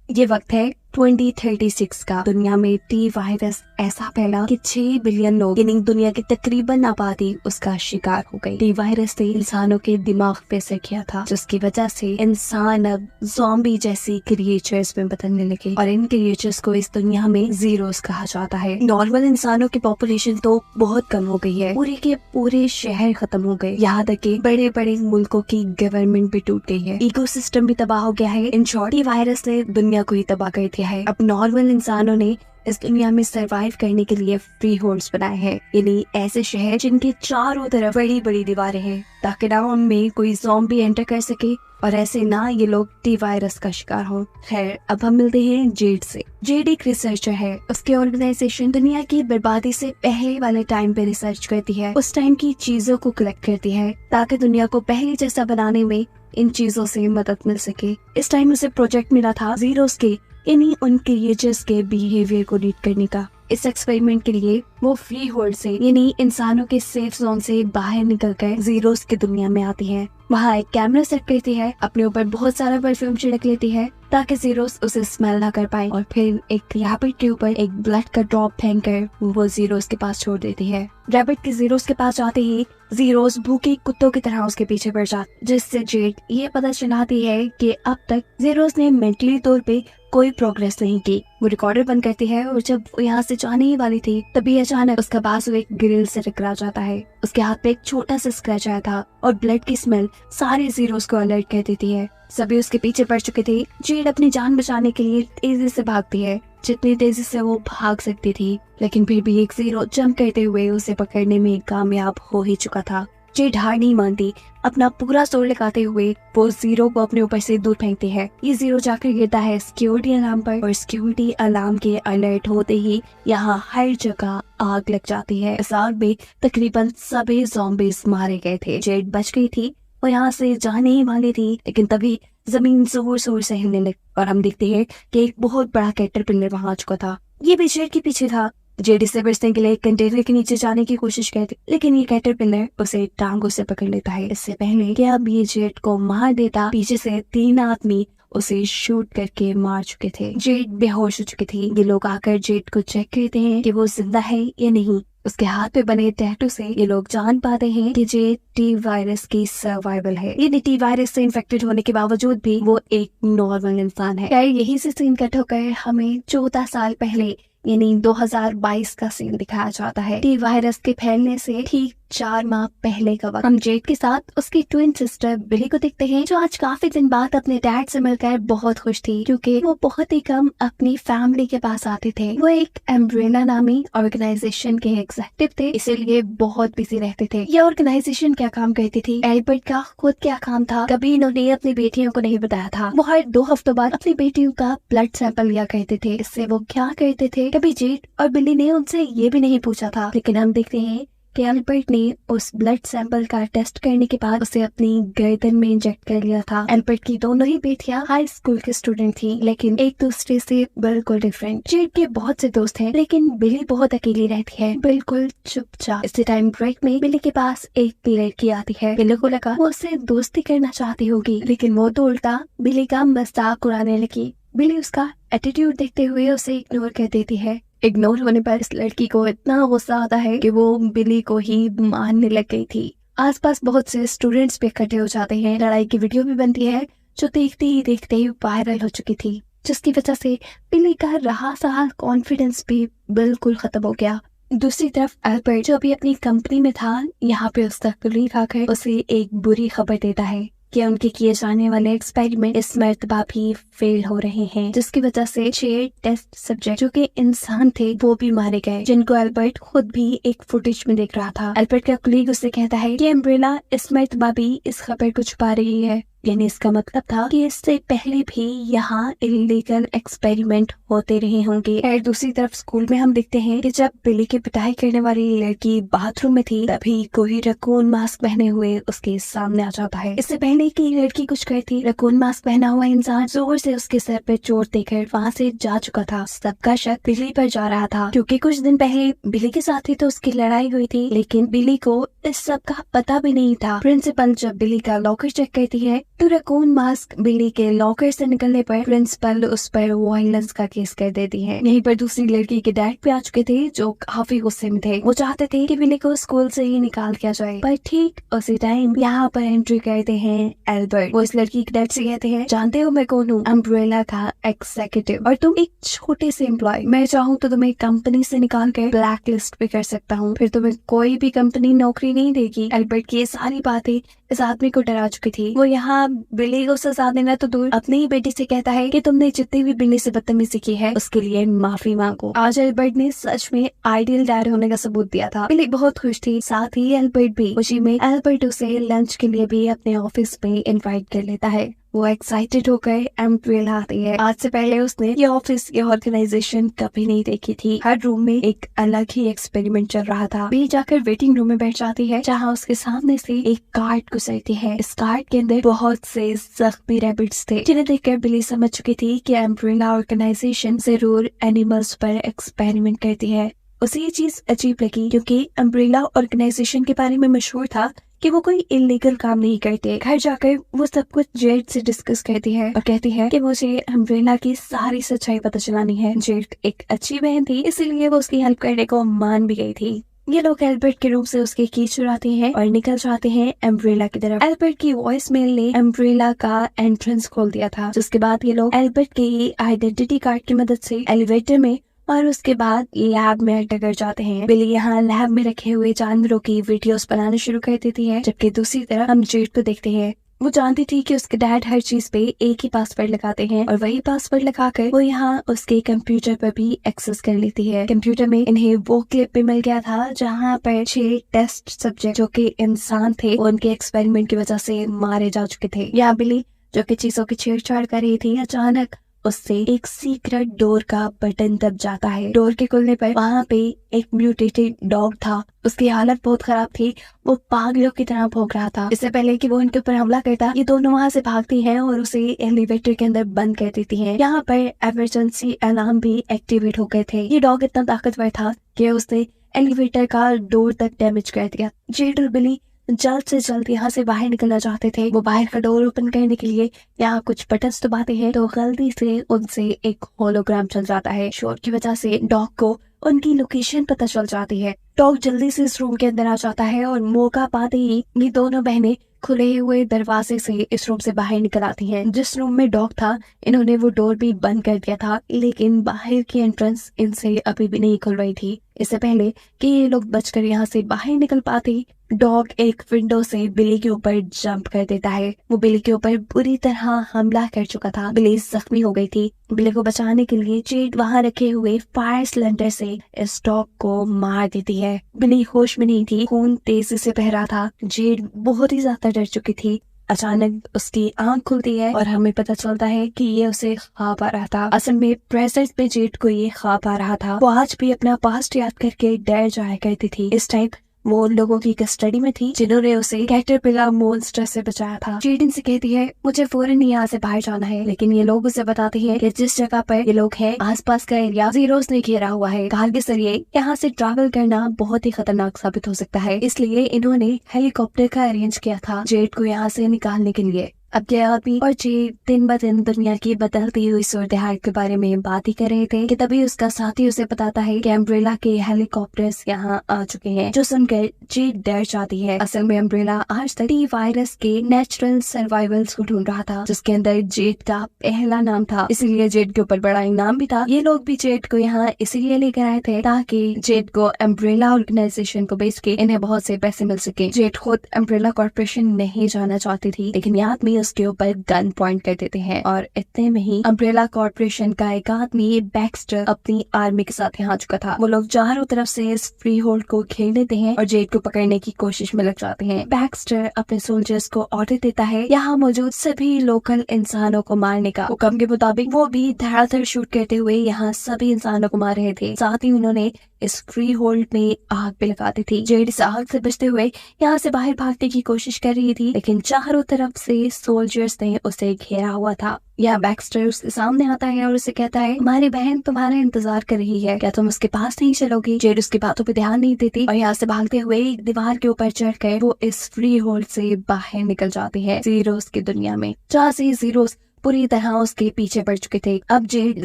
ये वक्त है 2036 का। दुनिया में टी वायरस ऐसा फैला कि 6 बिलियन लोग यानी दुनिया की तकरीबन आबादी उसका शिकार हो गई। टी वायरस ने इंसानों के दिमाग पे असर किया था, जिसकी वजह से इंसान अब ज़ॉम्बी जैसी क्रिएचर्स में बदलने लगे और इन क्रिएचर्स को इस दुनिया में जीरोस कहा जाता है। नॉर्मल इंसानों की पॉपुलेशन तो बहुत कम हो गई है, पूरे के पूरे शहर खत्म हो गए, यहाँ तक कि बड़े बड़े मुल्कों की गवर्नमेंट भी टूट गई है, इकोसिस्टम भी तबाह हो गया है। इन शॉर्ट, टी वायरस ने दुनिया को ही तबाह कर दिया है। अब नॉर्मल इंसानों ने इस दुनिया में सरवाइव करने के लिए फ्री होल्ड्स बनाए हैं, यानी ऐसे शहर जिनके चारों तरफ बड़ी बड़ी दीवारें हैं, ताकि ना उनमें कोई ज़ॉम्बी एंटर कर सके और ऐसे ना ये लोग टी वायरस का शिकार हो। खैर, अब हम मिलते हैं जेड से। जेड एक रिसर्चर है। उसके ऑर्गेनाइजेशन दुनिया की बर्बादी से पहले वाले टाइम पे रिसर्च करती है, उस टाइम की चीजों को कलेक्ट करती है ताकि दुनिया को पहले जैसा बनाने में इन चीजों से मदद मिल सके। इस टाइम उसे प्रोजेक्ट मिला था जीरोस के यानी उन क्रिएचर्स के बिहेवियर को रीड करने का। इस एक्सपेरिमेंट के लिए वो फ्री होल्ड से यानी इंसानों के सेफ जोन से बाहर निकलकर जीरोस की दुनिया में आती है। वहाँ एक कैमरा सेट करती है, अपने ऊपर बहुत सारा परफ्यूम छिड़क लेती है ताकि जीरोस उसे स्मेल ना कर पाए, और फिर एक रैबिट के ऊपर एक ब्लड का ड्रॉप फेंक कर वो जीरोस के पास छोड़ देती है। रैबिट के जीरोस के पास जाते ही जीरोस भूखे कुत्तों की तरह उसके पीछे पड़ जाते, जिससे जेड ये पता चलाती है कि अब तक जीरोस ने मेंटली तौर पे कोई प्रोग्रेस नहीं की। वो रिकॉर्डर बंद करती है और जब वो यहाँ से जाने ही वाली थी तभी अचानक उसका बाजू एक ग्रिल से टकरा जाता है। उसके हाथ पे एक छोटा सा स्क्रैच आया था और ब्लड की स्मेल सारे जीरोस को अलर्ट कर देती है। सभी उसके पीछे पड़ चुके थे। जेड अपनी जान बचाने के लिए तेजी से भागती है, जितनी तेजी से वो भाग सकती थी, लेकिन फिर भी एक जीरो जंप करते हुए उसे पकड़ने में कामयाब हो ही चुका था। जेड हार नहीं मानती, अपना पूरा जोर लगाते हुए वो जीरो को अपने ऊपर से दूर फेंकती है। ये जीरो जाकर गिरता है सिक्योरिटी अलार्म पर और सिक्योरिटी अलार्म के अलर्ट होते ही यहाँ हर जगह आग लग जाती है। इस आग में तकरीबन सभी ज़ॉम्बीज मारे गए थे। जेड बच गई थी और यहाँ से जाने ही वाली थी, लेकिन तभी जमीन जोर जोर से हिलने लगी और हम देखते हैं कि एक बहुत बड़ा कैटरपिलर वहाँ आ चुका था। ये भी जेड के पीछे था। जेड से बचने के लिए एक कंटेनर के नीचे जाने की कोशिश करती, लेकिन ये कैटरपिलर उसे टांगों से पकड़ लेता है। इससे पहले कि अब ये जेड को मार देता, पीछे से 3 आदमी उसे शूट करके मार चुके थे। जेड बेहोश हो चुकी थी। ये लोग आकर जेड को चेक करते हैं कि वो जिंदा है या नहीं। उसके हाथ पे बने टैटू से ये लोग जान पाते हैं कि जेड टी वायरस की सर्वाइवल है। ये टी वायरस से इन्फेक्टेड होने के बावजूद भी वो एक नॉर्मल इंसान है। यही से सीन कट होकर हमें 14 साल पहले यानी 2022 का सीन दिखाया जाता है। टी वायरस के फैलने से ठीक 4 माह पहले का वक्त। हम जेड के साथ उसकी ट्विन सिस्टर बिली को देखते हैं, जो आज काफी दिन बाद अपने डैड से मिलकर बहुत खुश थी, क्योंकि वो बहुत ही कम अपनी फैमिली के पास आते थे। वो एक एम्ब्रेला नामी ऑर्गेनाइजेशन के एग्जेक्टिव थे, इसीलिए बहुत बिजी रहते थे। ये ऑर्गेनाइजेशन क्या काम करती थी, एल्बर्ट का खुद क्या काम था, कभी इन्होंने अपनी बेटियों को नहीं बताया था। वो हर 2 हफ्तों बाद अपनी बेटियों का ब्लड सैंपल लिया करते थे। इससे वो क्या करते थे, कभी जेड और बिली ने उनसे ये भी नहीं पूछा था, लेकिन हम देखते हैं कि एल्बर्ट ने उस ब्लड सैंपल का टेस्ट करने के बाद उसे अपनी गर्दन में इंजेक्ट कर लिया था। एल्बर्ट की दोनों ही बेटियां हाई स्कूल के स्टूडेंट थी, लेकिन एक दूसरे से बिल्कुल डिफरेंट। जेड के बहुत से दोस्त हैं, लेकिन बिली बहुत अकेली रहती है, बिल्कुल चुपचाप। इसी टाइम ब्रेक में बिली के पास एक लड़की आती है। बिली को लगा वो उससे दोस्ती करना चाहती होगी, लेकिन वो तो उल्टा बिली का मजाक उड़ाने लगी। बिली उसका एटीट्यूड देखते हुए उसे इग्नोर कर देती है। इग्नोर होने पर इस लड़की को इतना गुस्सा आता है कि वो बिली को ही मारने लग गई थी। आसपास बहुत से स्टूडेंट्स भी इकट्ठे हो जाते हैं। लड़ाई की वीडियो भी बनती है, जो देखते ही देखते ही वायरल हो चुकी थी, जिसकी वजह से बिली का रहा सहा कॉन्फिडेंस भी बिल्कुल खत्म हो गया। दूसरी तरफ एल्बर्ट, जो अभी अपनी कंपनी में था, यहाँ पे उसका कलीग आकर उसे एक बुरी खबर देता है कि उनके किए जाने वाले एक्सपेरिमेंट इस मर्तबा भी फेल हो रहे हैं, जिसकी वजह से 6 टेस्ट सब्जेक्ट जो कि इंसान थे वो भी मारे गए, जिनको एल्बर्ट खुद भी एक फुटेज में देख रहा था। एल्बर्ट का कलीग उससे कहता है कि एम्ब्रेला इस मर्तबा भी इस खबर को छुपा रही है, यानी इसका मतलब था कि इससे पहले भी यहाँ इलीगल एक्सपेरिमेंट होते रहे होंगे। और दूसरी तरफ स्कूल में हम देखते हैं कि जब बिली की पिटाई करने वाली लड़की बाथरूम में थी, तभी कोई रकून मास्क पहने हुए उसके सामने आ जाता है। इससे पहले कि लड़की कुछ करती, रकून मास्क पहना हुआ इंसान जोर से उसके सर पे चोट देकर वहाँ से जा चुका था। सबका शक बिली पर जा रहा था, क्योंकि कुछ दिन पहले बिली के साथ ही तो उसकी लड़ाई हुई थी, लेकिन बिली को इस सब का पता भी नहीं था। प्रिंसिपल जब बिली का लॉकर चेक करती है तो रकून मास्क बिल्ली के लॉकर से निकलने पर प्रिंसिपल उस पर वायलेंस का केस कर देती है। यहीं पर दूसरी लड़की के डैड पे आ चुके थे जो काफी गुस्से में थे। वो चाहते थे कि बिल्ली को स्कूल से ही निकाल दिया जाए, पर ठीक उसी टाइम यहाँ पर एंट्री करते हैं एल्बर्ट। वो इस लड़की के डैड से कहते हैं, जानते हो मैं कौन हूँ? अम्ब्रेला का एग्जीक्यूटिव, और तुम एक छोटे से एम्प्लॉय। मैं चाहूँ तो तुम्हें कंपनी से निकाल कर ब्लैक लिस्ट पे कर सकता हूँ, फिर तुम्हें कोई भी कंपनी नौकरी नहीं देगी। एल्बर्ट की ये सारी बातें इस आदमी को डरा चुकी थी। वो यहाँ बिल्ली को सजा देना तो दूर, अपनी ही बेटी से कहता है कि तुमने जितनी भी बिल्ली से बदतमीजी की है उसके लिए माफी मांगो। आज एल्बर्ट ने सच में आइडियल डैड होने का सबूत दिया था। बिल्ली बहुत खुश थी, साथ ही एल्बर्ट भी। खुशी में एल्बर्ट उसे लंच के लिए भी अपने ऑफिस में इनवाइट कर लेता है। वो एक्साइटेड होकर एम्ब्रेला आती है। आज से पहले उसने ये ऑफिस, ये ऑर्गेनाइजेशन कभी नहीं देखी थी। हर रूम में एक अलग ही एक्सपेरिमेंट चल रहा था। बिल्ली जाकर वेटिंग रूम में बैठ जाती है, जहाँ उसके सामने से एक कार्ड गुजरती है। इस कार्ड के अंदर बहुत से जख्मी रैबिट्स थे, जिन्हें देखकर बिल्ली समझ चुकी थी कि एम्ब्रेला ऑर्गेनाइजेशन जरूर एनिमल्स पर एक्सपेरिमेंट करती है। उसे ये चीज अजीब लगी क्योंकि अम्ब्रेला ऑर्गेनाइजेशन के बारे में मशहूर था कि वो कोई इलीगल काम नहीं करते। घर जाकर वो सब कुछ जेड से डिस्कस करती है और कहती है कि मुझे अम्ब्रेला की सारी सच्चाई पता चलानी है। जेड एक अच्छी बहन थी, इसीलिए वो उसकी हेल्प करने को मान भी गई थी। ये लोग एल्बर्ट के रूम से उसके की चुराते हैं और निकल जाते हैं एम्ब्रेला की तरफ। एल्बर्ट की वॉइस मेल ने एम्ब्रेला का एंट्रेंस खोल दिया था, जिसके बाद ये लोग एल्बर्ट के आइडेंटिटी कार्ड की मदद से एलिवेटर में और उसके बाद लैब में एंटर कर जाते हैं। बिल्ली यहाँ लैब में रखे हुए जानवरों की वीडियोस बनाना शुरू कर देती है, जबकि दूसरी तरफ हम जेड को देखते हैं। वो जानती थी कि उसके डैड हर चीज पे एक ही पासवर्ड लगाते हैं और वही पासवर्ड लगाकर वो यहाँ उसके कंप्यूटर पर भी एक्सेस कर लेती है। कंप्यूटर में इन्हें वो क्लिप भी मिल गया था जहाँ पर 6 टेस्ट सब्जेक्ट जो कि इंसान थे, वो उनके एक्सपेरिमेंट की वजह से मारे जा चुके थे। यहाँ बिल्ली जो कि चीजों की छेड़छाड़ कर रही थी, अचानक उससे एक सीक्रेट डोर का बटन दब जाता है। डोर के खुलने पर वहाँ पे एक म्यूटेटेड डॉग था। उसकी हालत बहुत खराब थी, वो पागलों की तरह भौंक रहा था। इससे पहले कि वो इनके ऊपर हमला करता, ये दोनों वहाँ से भागती हैं और उसे एलिवेटर के अंदर बंद कर देती हैं। यहाँ पर इमरजेंसी अलार्म भी एक्टिवेट हो गए थे। ये डॉग इतना ताकतवर था कि उसने एलिवेटर का डोर तक डैमेज कर दिया। जेड और बिल्ली जल्द से जल्द यहाँ से बाहर निकलना चाहते थे। वो बाहर का डोर ओपन करने के लिए यहाँ कुछ बटन्स दबाते हैं तो गलती से उनसे एक होलोग्राम चल जाता है। शोर की वजह से डॉग को उनकी लोकेशन पता चल जाती है। डॉग जल्दी से इस रूम के अंदर आ जाता है और मौका पाते ही ये दोनों बहनें खुले हुए दरवाजे से इस रूम से बाहर निकल आती हैं। जिस रूम में डॉग था, इन्होंने वो डोर भी बंद कर दिया था, लेकिन बाहर की एंट्रेंस इनसे अभी भी नहीं खुल रही थी। इससे पहले कि ये लोग बचकर यहाँ से बाहर निकल पाते, डॉग एक विंडो से बिल्ली के ऊपर जंप कर देता है। वो बिल्ली के ऊपर बुरी तरह हमला कर चुका था। बिल्ली जख्मी हो गई थी। बिल्ली को बचाने के लिए जेड वहाँ रखे हुए फायर सिलेंडर से इस डॉग को मार देती है। बिल्ली होश में नहीं थी, खून तेजी से बह रहा था। जेड बहुत ही ज्यादा डर चुकी थी। अचानक उसकी आंख खुलती है और हमें पता चलता है कि ये उसे ख्वाब आ रहा था। असल में प्रेजेंट में जेड को ये ख्वाब आ रहा था। वो आज भी अपना पास्ट याद करके डर जाया करती थी। इस टाइम वो उन लोगों की कस्टडी में थी जिन्होंने उसे कैटरपिलर मॉन्स्टर से बचाया था। जेड इनसे कहती है मुझे फौरन यहाँ से बाहर जाना है, लेकिन ये लोग उसे बताते हैं कि जिस जगह पर ये लोग हैं आसपास का एरिया जीरोस ने घेरा हुआ है। कार के जरिए यहाँ से ट्रैवल करना बहुत ही खतरनाक साबित हो सकता है, इसलिए इन्होंने हेलीकॉप्टर का अरेंज किया था जेड को यहाँ से निकालने के लिए। अब ये आदमी और जेड दिन ब दिन दुनिया की बदलती हुई सूरत-ए-हाल के बारे में बात ही कर रहे थे कि तभी उसका साथी उसे बताता है कि अम्ब्रेला के हेलीकॉप्टर्स यहाँ आ चुके हैं, जो सुनकर जेड डर जाती है। असल में अम्ब्रेला आज तक टी वायरस के नेचुरल सर्वाइवल्स को ढूंढ रहा था, जिसके अंदर जेड का पहला नाम था, इसीलिए जेड के ऊपर बड़ा इनाम भी था। ये लोग भी जेड को यहाँ इसीलिए लेकर आए थे ताकि जेड को अम्ब्रेला ऑर्गेनाइजेशन को बेच के इन्हें बहुत से पैसे मिल सके। जेड खुद अम्ब्रेला कॉर्पोरेशन नहीं जाना चाहती थी, लेकिन ये आदमी उसके ऊपर गन पॉइंट कर देते हैं और इतने में ही अम्ब्रेला कॉर्पोरेशन का एक आदमी बैक्स्टर अपनी आर्मी के साथ यहाँ आ चुका था। वो लोग चारों तरफ से इस फ्री होल्ड को घेर लेते हैं और जेड को पकड़ने की कोशिश में लग जाते हैं। बैक्स्टर अपने सोल्जर्स को ऑर्डर देता है यहाँ मौजूद सभी लोकल इंसानों को मारने का। हुक्म के मुताबिक वो भी धड़ाधड़ शूट करते हुए यहाँ सभी इंसानों को मार रहे थे। साथ ही उन्होंने इस फ्री होल्ड में आग पे लगाती थी। जेड इस आग से बचते हुए यहाँ से बाहर भागने की कोशिश कर रही थी, लेकिन चारों तरफ से सोल्जर्स ने उसे घेरा हुआ था। यह बैक्स्टर उसके सामने आता है और उसे कहता है, हमारी बहन तुम्हारा इंतजार कर रही है, क्या तुम उसके पास नहीं चलोगी? जेड उसकी बातों पे ध्यान नहीं देती और यहाँ से भागते हुए एक दीवार के ऊपर चढ़कर वो इस फ्री होल्ड से बाहर निकल जाती है जीरोस की दुनिया में, जहाँ से जीरोस पूरी तरह उसके पीछे पड़ चुके थे। अब जेड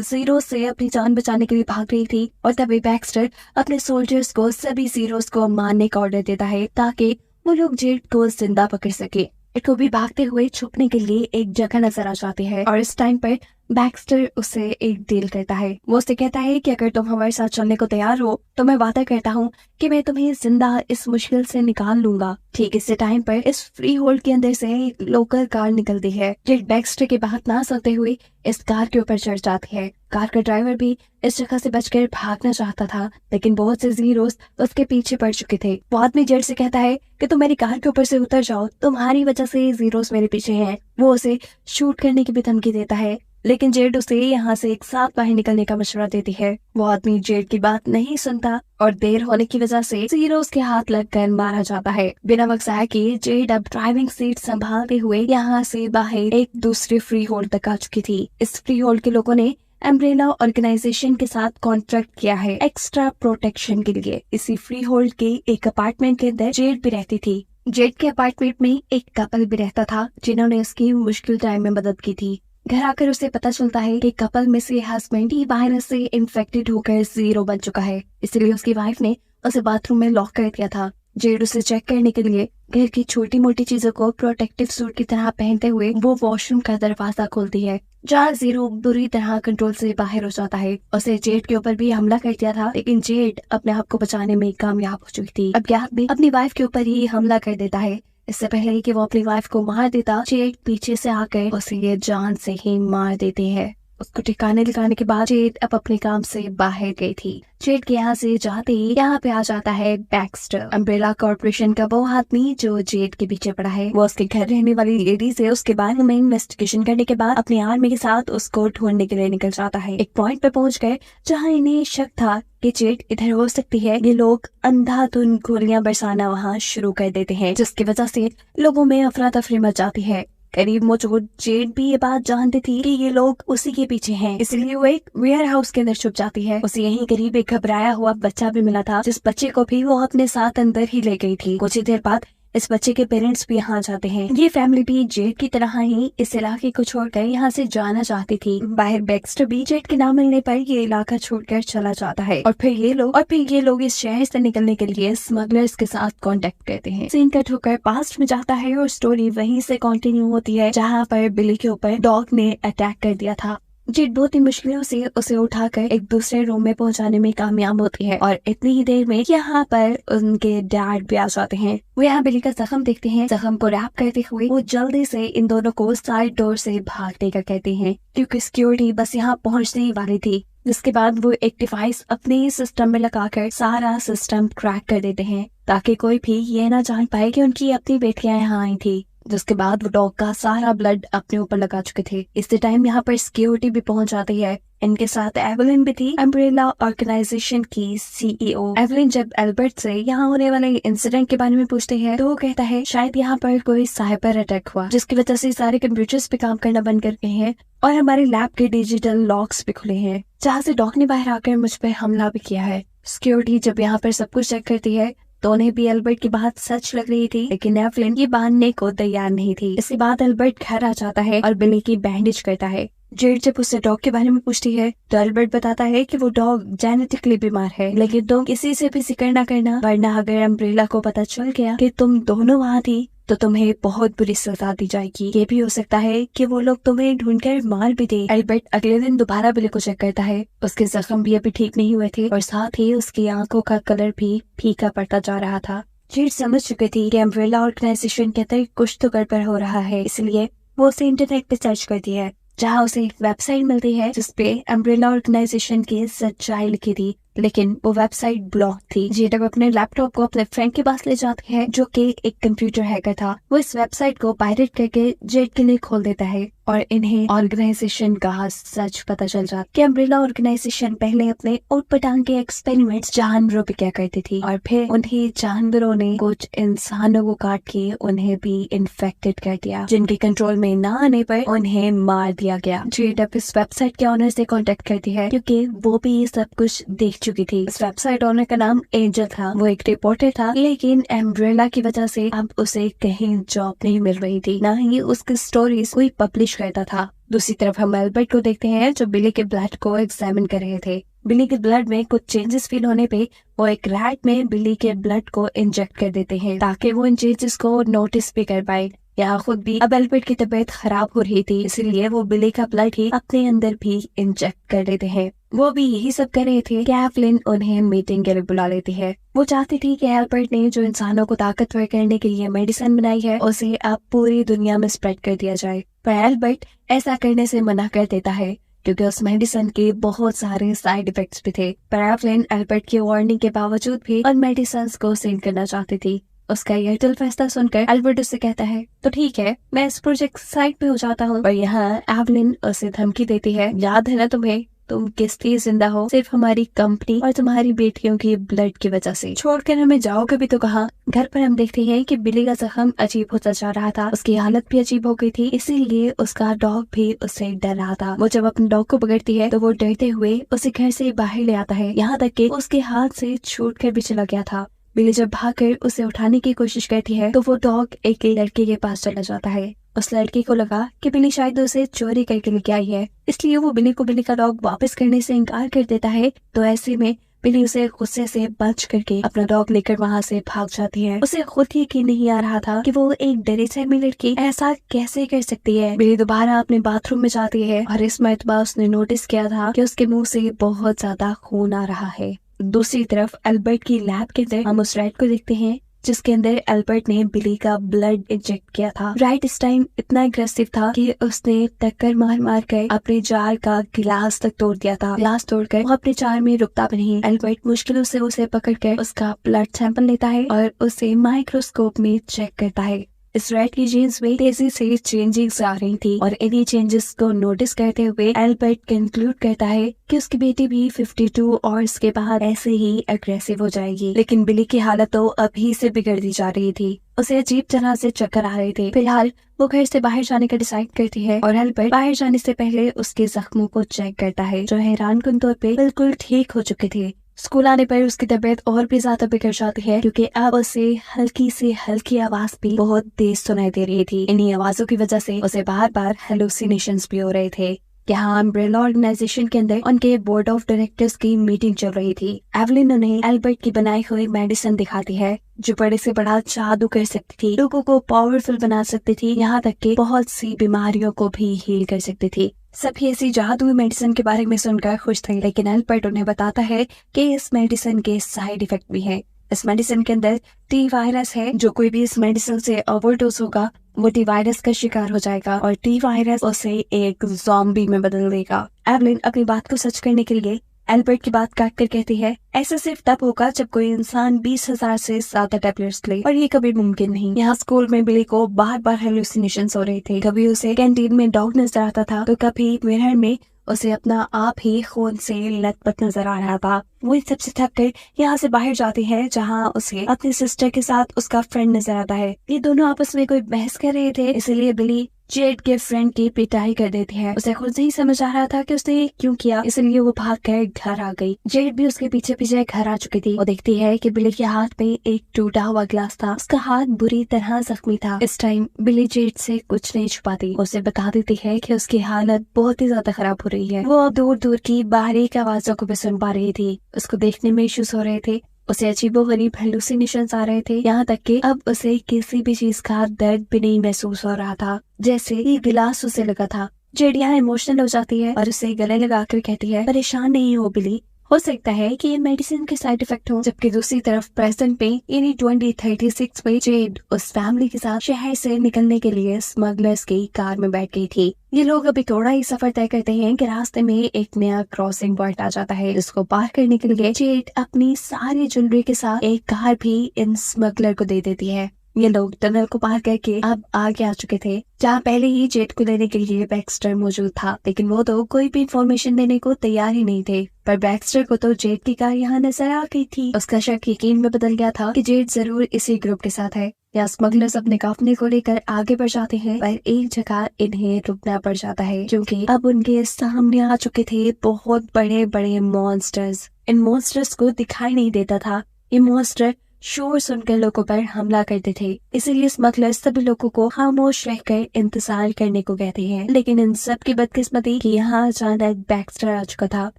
जीरोस से अपनी जान बचाने के लिए भाग रही थी और तभी बैक्स्टर अपने सोल्जर्स को सभी जीरोस को मारने का ऑर्डर देता है ताकि वो लोग जेड को जिंदा पकड़ सके। को भी भागते हुए छुपने के लिए एक जगह नजर आ जाती है और इस टाइम पर बैक्स्टर उसे एक डील करता है। वो उससे कहता है कि अगर तुम हमारे साथ चलने को तैयार हो तो मैं वादा करता हूँ कि मैं तुम्हें जिंदा इस मुश्किल से निकाल लूंगा। ठीक इसी टाइम पर इस फ्री होल्ड के अंदर से एक लोकल कार निकलती है। जेड बैक्स्टर की बात ना सुनते हुए इस कार के ऊपर चढ़ जाती है। कार का ड्राइवर भी इस जगह से बचकर भागना चाहता था, लेकिन बहुत से जीरोस उसके पीछे पड़ चुके थे। वो आदमी जेड से कहता है कि तुम मेरी कार के ऊपर से उतर जाओ, तुम्हारी वजह से जीरोस मेरे पीछे हैं। वो उसे शूट करने की भी धमकी देता है, लेकिन जेड उसे यहाँ से एक साथ बाहर निकलने का मशवरा देती है। वो आदमी जेड की बात नहीं सुनता और देर होने की वजह से जीरोस के हाथ लगकर मारा जाता है। बिना वक्त ज़ाया किए जेड अब ड्राइविंग सीट संभालते हुए यहाँ से बाहर एक दूसरे फ्री होल्ड तक आ चुकी थी। इस फ्री होल्ड के लोगों ने अम्ब्रेला ऑर्गेनाइजेशन के साथ कॉन्ट्रैक्ट किया है एक्स्ट्रा प्रोटेक्शन के लिए। इसी फ्री होल्ड के एक अपार्टमेंट के अंदर जेड भी रहती थी। जेड के अपार्टमेंट में एक कपल भी रहता था जिन्होंने उसकी मुश्किल टाइम में मदद की थी। घर आकर उसे पता चलता है कि कपल में से हस्बैंड ही वायरस से इन्फेक्टेड होकर जीरो बन चुका है, इसलिए उसकी वाइफ ने उसे बाथरूम में लॉक कर दिया था। जेड उसे चेक करने के लिए घर की छोटी मोटी चीजों को प्रोटेक्टिव सूट की तरह पहनते हुए वो वॉशरूम का दरवाजा खोलती है, जहाँ जीरो बुरी तरह कंट्रोल से बाहर हो जाता है। उसे जेड के ऊपर भी हमला कर दिया था, लेकिन जेड अपने आप को बचाने में कामयाब हो चुकी थी। अब ज्ञात भी अपनी वाइफ के ऊपर ही हमला कर देता है। इससे पहले कि वो अपनी वाइफ को मार देता, जेड पीछे से आकर उसे ये जान से ही मार देती है। उसको ठिकाने लगाने के बाद जेड अब अपने काम से बाहर गई थी। जेड के यहाँ से जाते ही यहाँ पे आ जाता है बैक्स्टर, अम्ब्रेला कॉर्पोरेशन का वो आदमी जो जेड के पीछे पड़ा है। वो उसके घर रहने वाली लेडी से उसके बारे में इन्वेस्टिगेशन करने के बाद अपनी आर्मी के साथ उसको ढूंढने के लिए निकल जाता है। एक पॉइंट पे पहुंच गए जहाँ इन्हें शक था कि जेड इधर हो सकती है। ये लोग अंधाधुन गोलियां बरसाना वहाँ शुरू कर देते हैं, जिसकी वजह से लोगों में अफरा तफरी मच जाती है। करीब मौजूद जेड भी ये बात जानती थी कि ये लोग उसी के पीछे हैं, इसलिए वो एक वेयर हाउस के अंदर छुप जाती है। उसे यहीं करीब एक घबराया हुआ बच्चा भी मिला था, जिस बच्चे को भी वो अपने साथ अंदर ही ले गई थी। कुछ ही देर बाद इस बच्चे के पेरेंट्स भी यहाँ जाते हैं। ये फैमिली भी जेड की तरह ही इस इलाके को छोड़कर यहाँ से जाना चाहती थी। बाहर बैक्स्टर भी जेड के ना मिलने पर ये इलाका छोड़कर चला जाता है और फिर ये लोग इस शहर से निकलने के लिए स्मगलर्स के साथ कांटेक्ट करते हैं। सीन कट होकर पास्ट में जाता है और स्टोरी वहीं से कंटिन्यू होती है जहाँ पर बिली के ऊपर डॉग ने अटैक कर दिया था। जेड बहुत ही मुश्किलों से उसे उठाकर एक दूसरे रूम में पहुंचाने में कामयाब होती है और इतनी ही देर में यहाँ पर उनके डैड भी आ जाते हैं। वो यहाँ बिली का जख्म देखते हैं। जख्म को रैप करते हुए वो जल्दी से इन दोनों को साइड डोर से भागने का कहते हैं, क्योंकि सिक्योरिटी बस यहाँ पहुँचने ही वाली थी। जिसके बाद वो एक डिवाइस अपने सिस्टम में लगाकर सारा सिस्टम क्रैक कर देते हैं ताकि कोई भी ये ना जान पाए कि उनकी अपनी बेटियां यहाँ आई थी। जिसके बाद वो डॉग का सारा ब्लड अपने ऊपर लगा चुके थे। इसी टाइम यहाँ पर सिक्योरिटी भी पहुंच जाती है। इनके साथ एवलिन भी थी, अम्ब्रेला ऑर्गेनाइजेशन की सीईओ। एवलिन जब एल्बर्ट से यहाँ होने वाले इंसिडेंट के बारे में पूछते हैं तो वो कहता है शायद यहाँ पर कोई साइबर अटैक हुआ, जिसकी वजह से सारे कंप्यूटर्स पे काम करना बंद कर गए हैं और हमारे लैब के डिजिटल लॉक्स भी खुले हैं, जहाँ से डॉग ने बाहर आकर मुझ पर हमला भी किया है। सिक्योरिटी जब यहाँ पर सब कुछ चेक करती है तो उन्हें भी एल्बर्ट की बात सच लग रही थी, लेकिन एवलिन ये मानने को तैयार नहीं थी। इसके बाद एल्बर्ट घर आ जाता है और बिली की बैंडेज करता है। जेड जब उससे डॉग के बारे में पूछती है तो एल्बर्ट बताता है कि वो डॉग जेनेटिकली बीमार है, लेकिन तुम किसी से भी जिक्र न करना, वरना अगर अम्ब्रेला को पता चल गया कि तुम दोनों वहाँ थी तो तुम्हें बहुत बुरी सजा दी जाएगी। ये भी हो सकता है कि वो लोग तुम्हें ढूंढकर मार भी दे। एल्बर्ट अगले दिन दोबारा बिली को चेक करता है। उसके जख्म भी अभी ठीक नहीं हुए थे और साथ ही उसकी आंखों का कलर भी फीका पड़ता जा रहा था। जेड समझ चुकी थी कि अम्ब्रेला ऑर्गेनाइजेशन के अंदर कुछ तो गड़बड़ हो रहा है, इसलिए वो उसे इंटरनेट पे सर्च करती है, जहाँ उसे एक वेबसाइट मिलती है जिसपे अम्ब्रेला ऑर्गेनाइजेशन की सच्चाई लिखी थी। लेकिन वो वेबसाइट ब्लॉक थी। जेड अब अपने लैपटॉप को अपने फ्रेंड के पास ले जाती है जो कि एक कंप्यूटर हैकर था। वो इस वेबसाइट को पायरेट करके जेड के लिए खोल देता है और इन्हें ऑर्गेनाइजेशन का सच पता चल जाता कि अम्ब्रेला ऑर्गेनाइजेशन पहले अपने ऊट पटांग के एक्सपेरिमेंट्स जानवरों पे क्या करती थी और फिर उन्हें जानवरों ने कुछ इंसानों को काट के उन्हें भी इन्फेक्टेड कर दिया, जिनके कंट्रोल में न आने पर उन्हें मार दिया गया। जेड अब इस वेबसाइट के ऑनर से कांटेक्ट करती है क्योंकि वो भी ये सब कुछ देख चुकी थी। इस वेबसाइट ओनर का नाम एंजल था। वो एक रिपोर्टर था, लेकिन अम्ब्रेला की वजह से अब उसे कहीं जॉब नहीं मिल रही थी, न ही उसकी स्टोरीज कोई पब्लिश करता था। दूसरी तरफ हम एल्बर्ट को देखते हैं जो बिली के ब्लड को एग्जामिन कर रहे थे। बिली के ब्लड में कुछ चेंजेस फील होने पे वो एक रैट में बिली के ब्लड को इंजेक्ट कर देते हैं ताकि वो इन चेंजेस को नोटिस भी कर पाए। यहाँ खुद भी अब एल्बर्ट की तबीयत खराब हो रही थी, इसलिए वो बिली का ब्लड ही अपने अंदर भी इंजेक्ट कर देते हैं। वो भी यही सब कर रहे थे कि एवलिन उन्हें मीटिंग के लिए बुला लेती है। वो चाहती थी कि एल्बर्ट ने जो इंसानों को ताकतवर करने के लिए मेडिसिन बनाई है उसे अब पूरी दुनिया में स्प्रेड कर दिया जाए, पर एल्बर्ट ऐसा करने से मना कर देता है क्योंकि उस मेडिसिन के बहुत सारे साइड इफेक्ट्स भी थे। पर एवलिन एल्बर्ट की वार्निंग के बावजूद भी उन मेडिसिन को सेल करना चाहती थी। उसका यह दिल फैसला सुनकर एल्बर्ट उससे कहता है तो ठीक है, मैं इस प्रोजेक्ट साइट पे हो जाता हूँ। पर यहाँ एवलिन उसे धमकी देती है, याद है ना तुम्हें, तुम किस लिए जिंदा हो? सिर्फ हमारी कंपनी और तुम्हारी बेटियों की ब्लड की वजह से। छोड़कर हमें जाओगे भी तो कहाँ? घर पर हम देखते हैं कि बिली का जख्म अजीब होता जा रहा था, उसकी हालत भी अजीब हो गई थी, इसीलिए उसका डॉग भी उससे डर रहा था। वो जब अपने डॉग को पकड़ती है तो वो डरते हुए उसे घर से बाहर ले आता है, यहाँ तक कि उसके हाथ से छूट कर भी चला गया था। बिली जब भागकर उसे उठाने की कोशिश करती है तो वो डॉग एक लड़के के पास चला जाता है। उस लड़के को लगा कि बिली शायद उसे चोरी करके लेके आई है, इसलिए वो बिली को बिली का डॉग वापस करने से इनकार कर देता है। तो ऐसे में बिली उसे गुस्से से बच करके अपना डॉग लेकर वहाँ से भाग जाती है। उसे खुद यकीन नहीं आ रहा था कि वो एक डरी सहमी लड़की ऐसा कैसे कर सकती है। बिली दोबारा अपने बाथरूम में जाती है और इस मर्तबा उसने नोटिस किया था कि उसके मुंह से बहुत ज्यादा खून आ रहा है। दूसरी तरफ एल्बर्ट की लैब के अंदर हम उस रैट को देखते हैं जिसके अंदर एल्बर्ट ने बिली का ब्लड इंजेक्ट किया था। रैट इस टाइम इतना एग्रेसिव था कि उसने टक्कर मार मार कर अपने जार का गिलास तक तोड़ दिया था। गिलास तोड़कर वो अपने जार में रुकता भी नहीं। एल्बर्ट मुश्किलों से उसे पकड़कर उसका ब्लड सैंपल लेता है और उसे माइक्रोस्कोप में चेक करता है। इस रैट की जीन्स में तेजी से चेंजेस आ रही थी और इन्हीं चेंजेस को नोटिस करते हुए एल्बर्ट कंक्लूड करता है कि उसकी बेटी भी 52 आवर्स के बाद ऐसे ही अग्रेसिव हो जाएगी। लेकिन बिली की हालत तो अभी से बिगड़ती जा रही थी, उसे अजीब तरह से चक्कर आ रहे थे। फिलहाल वो घर से बाहर जाने का डिसाइड करती है और एल्बर्ट बाहर जाने से पहले उसके जख्मों को चेक करता है जो हैरानकुन तौर पे बिल्कुल ठीक हो चुके थे। स्कूल आने पर उसकी तबीयत और भी ज्यादा बिगड़ जाती है क्योंकि अब उसे हल्की से हल्की आवाज भी बहुत तेज सुनाई दे रही थी। इन्हीं आवाजों की वजह से उसे बार बार हेलुसिनेशंस भी हो रहे थे। यहाँ अम्ब्रेला ऑर्गेनाइजेशन के अंदर उनके बोर्ड ऑफ डायरेक्टर्स की मीटिंग चल रही थी। एवलिन उन्हें एल्बर्ट की बनाई हुई मेडिसिन दिखाती है जो बड़े से बड़ा जादू कर सकती थी, लोगों को पावरफुल बना सकती थी, यहाँ तक कि बहुत सी बीमारियों को भी हील कर सकती थी। सभी ऐसी जादुई मेडिसिन के बारे में सुनकर खुश थे, लेकिन एल्बर्ट उन्हें बताता है कि इस मेडिसिन के साइड इफेक्ट भी है। इस मेडिसिन के अंदर टी वायरस है, जो कोई भी इस मेडिसिन से ओवरडोज होगा वो टी वायरस का शिकार हो जाएगा और टी वायरस उसे एक ज़ॉम्बी में बदल देगा। एवलिन अपनी बात को सच करने के लिए एल्बर्ट की बात काट कर कहती है, ऐसा सिर्फ तब होगा जब कोई इंसान 20,000 से ज्यादा टैबलेट्स ले, और ये कभी मुमकिन नहीं। यहाँ स्कूल में बिली को बार बार हेलुसिनेशंस हो रहे थे। कभी उसे कैंटीन में डॉग नजर आता था तो कभी मिरर में उसे अपना आप ही खून से लथपथ नजर आ रहा था। वो इन सबसे थक कर यहाँ से बाहर जाती है जहाँ उसे अपनी सिस्टर के साथ उसका फ्रेंड नजर आता है। ये दोनों आपस में कोई बहस कर रहे थे, इसलिए बिली जेड के फ्रेंड की पिटाई कर देती है। उसे खुद नहीं समझ आ रहा था कि उसने ये क्यों किया, इसलिए वो भाग कर घर आ गई। जेड भी उसके पीछे पीछे घर आ चुकी थी। वो देखती है कि बिली के हाथ में एक टूटा हुआ ग्लास था, उसका हाथ बुरी तरह जख्मी था। इस टाइम बिली जेड से कुछ नहीं छुपाती, उसे बता देती है कि उसकी हालत बहुत ही ज्यादा खराब हो रही है। वो अब दूर दूर की बारीक आवाजों को भी सुन पा रही थी, उसको देखने में इश्यूज हो रहे थे, उसे अजीबोगरीब हेलुसिनेशंस आ रहे थे, यहाँ तक कि अब उसे किसी भी चीज का दर्द भी नहीं महसूस हो रहा था, जैसे ये गिलास उसे लगा था। जेड यहाँ इमोशनल हो जाती है और उसे गले लगाकर कहती है, परेशान नहीं हो बिली, हो सकता है कि ये मेडिसिन के साइड इफेक्ट हो। जबकि दूसरी तरफ प्रेजेंट में यानी 2036 में जेड उस फैमिली के साथ शहर से निकलने के लिए स्मगलर्स की कार में बैठ गई थी। ये लोग अभी थोड़ा ही सफर तय करते हैं कि रास्ते में एक नया क्रॉसिंग पॉइंट आ जाता है, जिसको पार करने के लिए जेड अपनी सारी ज्वेलरी के साथ एक कार भी इन स्मगलर को दे देती है। ये लोग टनल को पार करके अब आगे आ चुके थे, जहाँ पहले ही जेड को लेने के लिए बैक्स्टर मौजूद था, लेकिन वो तो कोई भी इंफॉर्मेशन देने को तैयार ही नहीं थे। पर बैक्स्टर को तो जेड की कार यहाँ नजर आ गई थी। उसका शक यकीन में बदल गया था कि जेड जरूर इसी ग्रुप के साथ है। या स्मगलर्स अपने काफले को लेकर आगे बढ़ जाते हैं, पर एक जगह इन्हें रुकना पड़ जाता है, क्योंकि अब उनके सामने आ चुके थे बहुत बड़े बड़े मॉन्स्टर्स। इन मॉन्स्टर्स को दिखाई नहीं देता था। ये मॉन्स्टर शोर सुनकर लोगों पर हमला करते थे, इसीलिए स्मगलर्स सभी लोगों को खामोश रहकर इंतजार करने को कहते हैं। लेकिन इन सब की बदकिस्मती कि यहाँ अचानक बैक्स्टर आ चुका था।